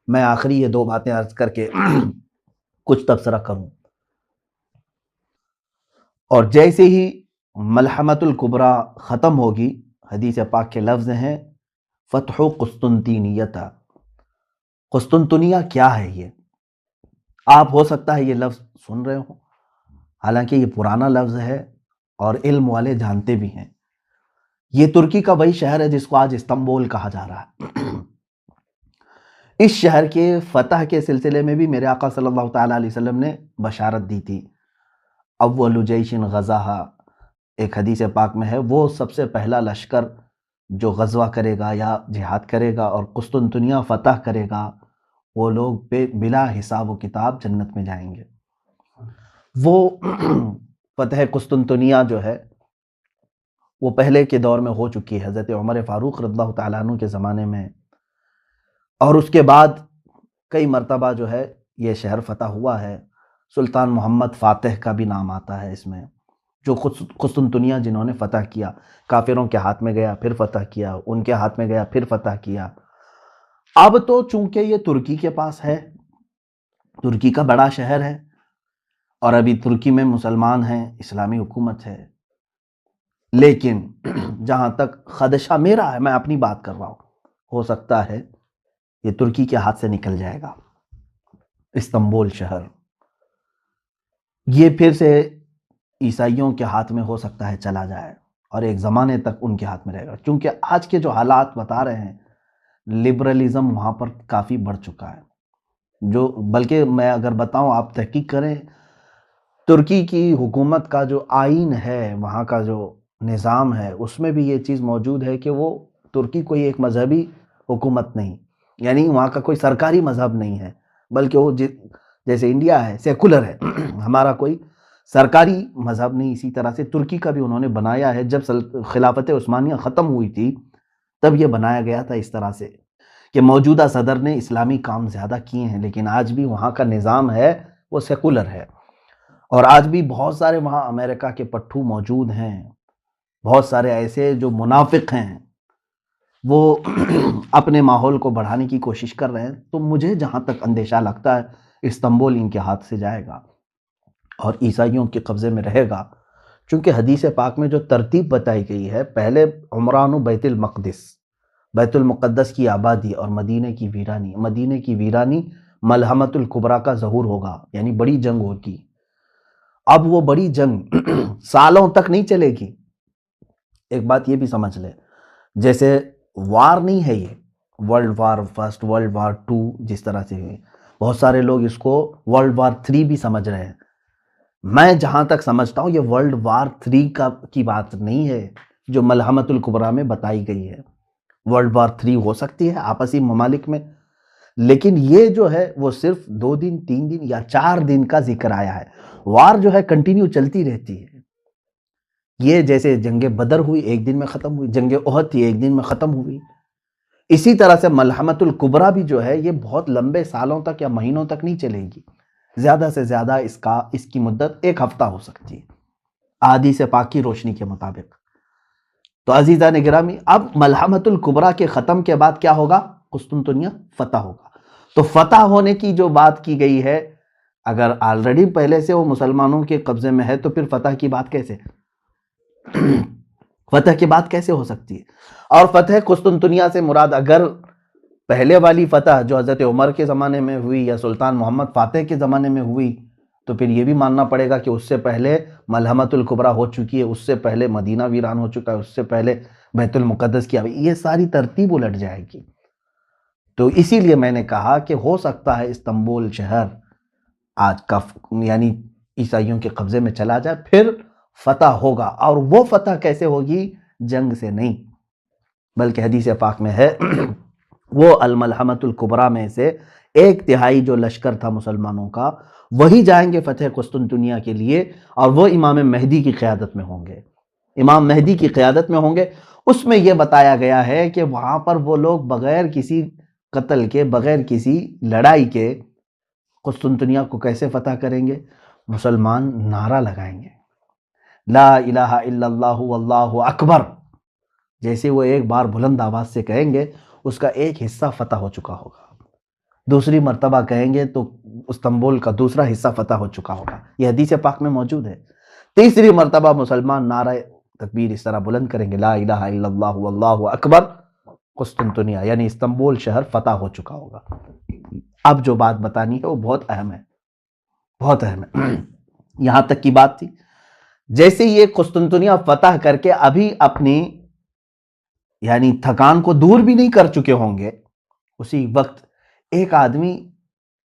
میں آخری یہ 2 باتیں عرض کر کے کچھ تبصرہ کروں. اور جیسے ہی ملحمۃ الکبریٰ ختم ہوگی، حدیث پاک کے لفظ ہیں فتح قسطنطینیہ. قسطنطنیہ کیا ہے؟ یہ آپ ہو سکتا ہے یہ لفظ سن رہے ہوں، حالانکہ یہ پرانا لفظ ہے اور علم والے جانتے بھی ہیں. یہ ترکی کا وہی شہر ہے جس کو آج استنبول کہا جا رہا ہے. اس شہر کے فتح کے سلسلے میں بھی میرے آقا صلی اللہ تعالیٰ علیہ وسلم نے بشارت دی تھی. اول جیش غزاہا ایک حدیث پاک میں ہے، وہ سب سے پہلا لشکر جو غزوہ کرے گا یا جہاد کرے گا اور قسطنطنیہ فتح کرے گا، وہ لوگ بلا حساب و کتاب جنت میں جائیں گے. وہ فتح قسطنطنیہ جو ہے وہ پہلے کے دور میں ہو چکی ہے، حضرت عمر فاروق رضی اللہ تعالیٰ عنہ کے زمانے میں. اور اس کے بعد کئی مرتبہ جو ہے یہ شہر فتح ہوا ہے. سلطان محمد فاتح کا بھی نام آتا ہے اس میں، جو قسطنطنیہ جنہوں نے فتح کیا. کافروں کے ہاتھ میں گیا پھر فتح کیا، ان کے ہاتھ میں گیا پھر فتح کیا. اب تو چونکہ یہ ترکی کے پاس ہے، ترکی کا بڑا شہر ہے، اور ابھی ترکی میں مسلمان ہیں، اسلامی حکومت ہے. لیکن جہاں تک خدشہ میرا ہے، میں اپنی بات کر رہا ہوں، ہو سکتا ہے یہ ترکی کے ہاتھ سے نکل جائے گا. استنبول شہر یہ پھر سے عیسائیوں کے ہاتھ میں ہو سکتا ہے چلا جائے، اور ایک زمانے تک ان کے ہاتھ میں رہے گا. کیونکہ آج کے جو حالات بتا رہے ہیں، لبرلزم وہاں پر کافی بڑھ چکا ہے. جو بلکہ میں اگر بتاؤں، آپ تحقیق کریں، ترکی کی حکومت کا جو آئین ہے، وہاں کا جو نظام ہے، اس میں بھی یہ چیز موجود ہے کہ وہ ترکی کوئی ایک مذہبی حکومت نہیں، یعنی وہاں کا کوئی سرکاری مذہب نہیں ہے، بلکہ وہ جیسے انڈیا ہے سیکولر ہے، ہمارا کوئی سرکاری مذہب نہیں، اسی طرح سے ترکی کا بھی انہوں نے بنایا ہے. جب خلافت عثمانیہ ختم ہوئی تھی تب یہ بنایا گیا تھا اس طرح سے کہ موجودہ صدر نے اسلامی کام زیادہ کیے ہیں، لیکن آج بھی وہاں کا نظام ہے وہ سیکولر ہے. اور آج بھی بہت سارے وہاں امریکہ کے پٹھو موجود ہیں، بہت سارے ایسے جو منافق ہیں، وہ اپنے ماحول کو بڑھانے کی کوشش کر رہے ہیں. تو مجھے جہاں تک اندیشہ لگتا ہے استنبول ان کے ہاتھ سے جائے گا اور عیسائیوں کے قبضے میں رہے گا، چونکہ حدیث پاک میں جو ترتیب بتائی گئی ہے، پہلے عمران و بیت المقدس، بیت المقدس کی آبادی اور مدینہ کی ویرانی. مدینہ کی ویرانی ملحمۃ الکبریٰ کا ظہور ہوگا، یعنی بڑی جنگ ہوگی. اب وہ بڑی جنگ سالوں تک نہیں چلے گی. ایک بات یہ بھی سمجھ لیں، جیسے وار نہیں ہے یہ world war first, world war two جس طرح سے ہے، بہت سارے لوگ اس کو ورلڈ وار 3 بھی سمجھ رہے ہیں. میں جہاں تک سمجھتا ہوں یہ ورلڈ وار 3 کی بات نہیں ہے جو ملحمۃ الکبریٰ میں بتائی گئی ہے. ورلڈ وار 3 ہو سکتی ہے آپسی ممالک میں، لیکن یہ جو ہے وہ صرف 2 دن 3 دن یا 4 دن کا ذکر آیا ہے. وار جو ہے کنٹینیو چلتی رہتی ہے. یہ جیسے جنگ بدر ہوئی 1 دن میں ختم ہوئی، جنگ احد تھی 1 دن میں ختم ہوئی، اسی طرح سے ملحمۃ الکبریٰ بھی جو ہے یہ بہت لمبے سالوں تک یا مہینوں تک نہیں چلے گی. زیادہ سے زیادہ اس کی مدت 1 ہفتہ ہو سکتی ہے احادیث پاک کی روشنی کے مطابق. تو عزیزان گرامی، اب ملحمۃ الکبریٰ کے ختم کے بعد کیا ہوگا؟ قسطنطنیہ فتح ہوگا. تو فتح ہونے کی جو بات کی گئی ہے، اگر آلریڈی پہلے سے وہ مسلمانوں کے قبضے میں ہے تو پھر فتح کی بات کیسے فتح کی بات کیسے ہو سکتی ہے؟ اور فتح قسطنطنیہ سے مراد اگر پہلے والی فتح جو حضرت عمر کے زمانے میں ہوئی یا سلطان محمد فاتح کے زمانے میں ہوئی، تو پھر یہ بھی ماننا پڑے گا کہ اس سے پہلے ملحمۃ الکبریٰ ہو چکی ہے، اس سے پہلے مدینہ ویران ہو چکا ہے، اس سے پہلے بیت المقدس کی یہ ساری ترتیب الٹ جائے گی. تو اسی لیے میں نے کہا کہ ہو سکتا ہے استنبول شہر آج کا یعنی عیسائیوں کے قبضے میں چلا جائے، پھر فتح ہوگا. اور وہ فتح کیسے ہوگی؟ جنگ سے نہیں، بلکہ حدیث پاک میں ہے وہ الملحمۃ الکبریٰ میں سے 1/3 جو لشکر تھا مسلمانوں کا وہی جائیں گے فتح قسطنطنیہ کے لیے، اور وہ امام مہدی کی قیادت میں ہوں گے. امام مہدی کی قیادت میں ہوں گے. اس میں یہ بتایا گیا ہے کہ وہاں پر وہ لوگ بغیر کسی قتل کے، بغیر کسی لڑائی کے قسطنطنیہ کو کیسے فتح کریں گے؟ مسلمان نعرہ لگائیں گے، لا الہ الا اللہ واللہ اکبر. جیسے وہ ایک بار بلند آواز سے کہیں گے اس کا ایک حصہ فتح ہو چکا ہوگا، دوسری مرتبہ کہیں گے تو استنبول کا دوسرا حصہ فتح ہو چکا ہوگا. یہ حدیث پاک میں موجود ہے. تیسری مرتبہ مسلمان نعرہ تکبیر اس طرح بلند کریں گے، لا الہ الا اللہ واللہ اکبر، قسطنطنیہ یعنی استنبول شہر فتح ہو چکا ہوگا. اب جو بات بتانی ہے وہ بہت اہم ہے، بہت اہم ہے. یہاں تک کی بات تھی، جیسے یہ قسطنطنیہ فتح کر کے ابھی اپنی یعنی تھکان کو دور بھی نہیں کر چکے ہوں گے، اسی وقت ایک آدمی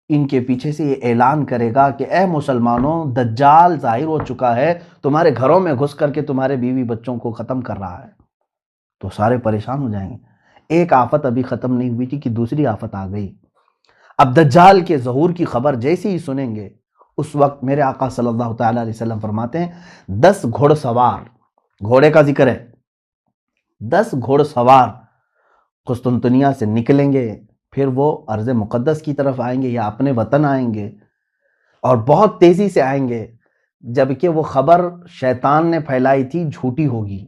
ان کے پیچھے سے یہ اعلان کرے گا کہ اے مسلمانوں، دجال ظاہر ہو چکا ہے، تمہارے گھروں میں گھس کر کے تمہارے بیوی بچوں کو ختم کر رہا ہے. تو سارے پریشان ہو جائیں گے. ایک آفت ابھی ختم نہیں ہوئی تھی کہ دوسری آفت آ گئی. اب دجال کے ظہور کی خبر جیسے ہی سنیں گے، اس وقت میرے آقا صلی اللہ تعالیٰ علیہ وسلم فرماتے ہیں 10 گھوڑ سوار، گھوڑے کا ذکر ہے، 10 گھوڑ سوار قسطنطنیہ سے نکلیں گے، پھر وہ ارض مقدس کی طرف آئیں گے یا اپنے وطن آئیں گے، اور بہت تیزی سے آئیں گے. جبکہ وہ خبر شیطان نے پھیلائی تھی جھوٹی ہوگی.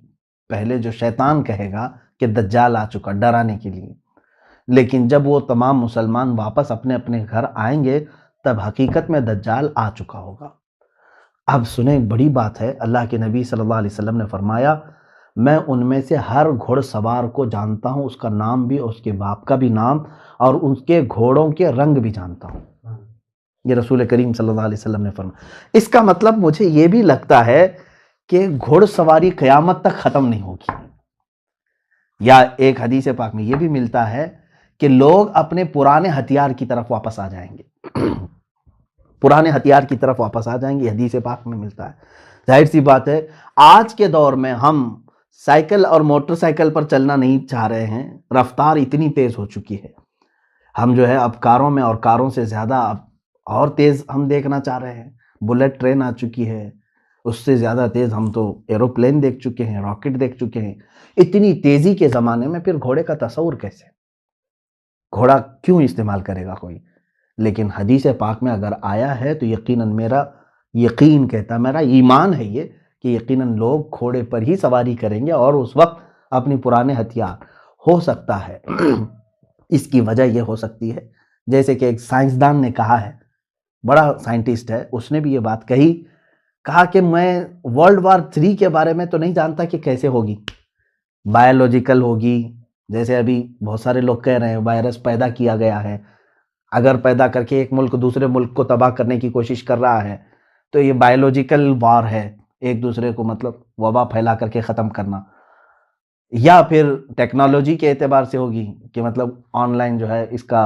پہلے جو شیطان کہے گا کہ دجال آ چکا ڈرانے کے لیے، لیکن جب وہ تمام مسلمان واپس اپنے اپنے گھر آئیں گے تب حقیقت میں دجال آ چکا ہوگا. اب سنیں، بڑی بات ہے. اللہ کے نبی صلی اللہ علیہ وسلم نے فرمایا میں ان میں سے ہر گھوڑ سوار کو جانتا ہوں، اس کا نام بھی، اس کے باپ کا بھی نام، اور اس کے گھوڑوں کے رنگ بھی جانتا ہوں. یہ رسول کریم صلی اللہ علیہ وسلم نے فرمایا. اس کا مطلب مجھے یہ بھی لگتا ہے کہ گھوڑ سواری قیامت تک ختم نہیں ہوگی. یا ایک حدیث پاک میں یہ بھی ملتا ہے کہ لوگ اپنے پرانے ہتھیار کی طرف واپس آ جائیں گے، پرانے ہتھیار کی طرف واپس آ جائیں گے. حدیث پاک میں ملتا ہے. ظاہر سی بات ہے آج کے دور میں ہم سائیکل اور موٹر سائیکل پر چلنا نہیں چاہ رہے ہیں. رفتار اتنی تیز ہو چکی ہے، ہم جو ہے اب کاروں میں، اور کاروں سے زیادہ اب اور تیز ہم دیکھنا چاہ رہے ہیں. بلٹ ٹرین آ چکی ہے، اس سے زیادہ تیز ہم تو ایروپلین دیکھ چکے ہیں، راکٹ دیکھ چکے ہیں. اتنی تیزی کے زمانے میں پھر گھوڑے کا تصور کیسے؟ گھوڑا کیوں استعمال کرے گا کوئی؟ لیکن حدیث پاک میں اگر آیا ہے تو یقیناً میرا یقین کہتا، میرا ایمان ہے یہ کہ یقیناً لوگ گھوڑے پر ہی سواری کریں گے، اور اس وقت اپنی پرانے ہتھیار. ہو سکتا ہے اس کی وجہ یہ ہو سکتی ہے جیسے کہ ایک سائنسدان نے کہا ہے، بڑا سائنٹسٹ ہے، اس نے بھی یہ بات کہا کہ میں ورلڈ وار 3 کے بارے میں تو نہیں جانتا کہ کیسے ہوگی، بایولوجیکل ہوگی، جیسے ابھی بہت سارے لوگ کہہ رہے ہیں وائرس پیدا کیا گیا ہے، اگر پیدا کر کے ایک ملک دوسرے ملک کو تباہ کرنے کی کوشش کر رہا ہے تو یہ بایولوجیکل وار ہے، ایک دوسرے کو مطلب وبا پھیلا کر کے ختم کرنا. یا پھر ٹیکنالوجی کے اعتبار سے ہوگی کہ مطلب آن لائن جو ہے اس کا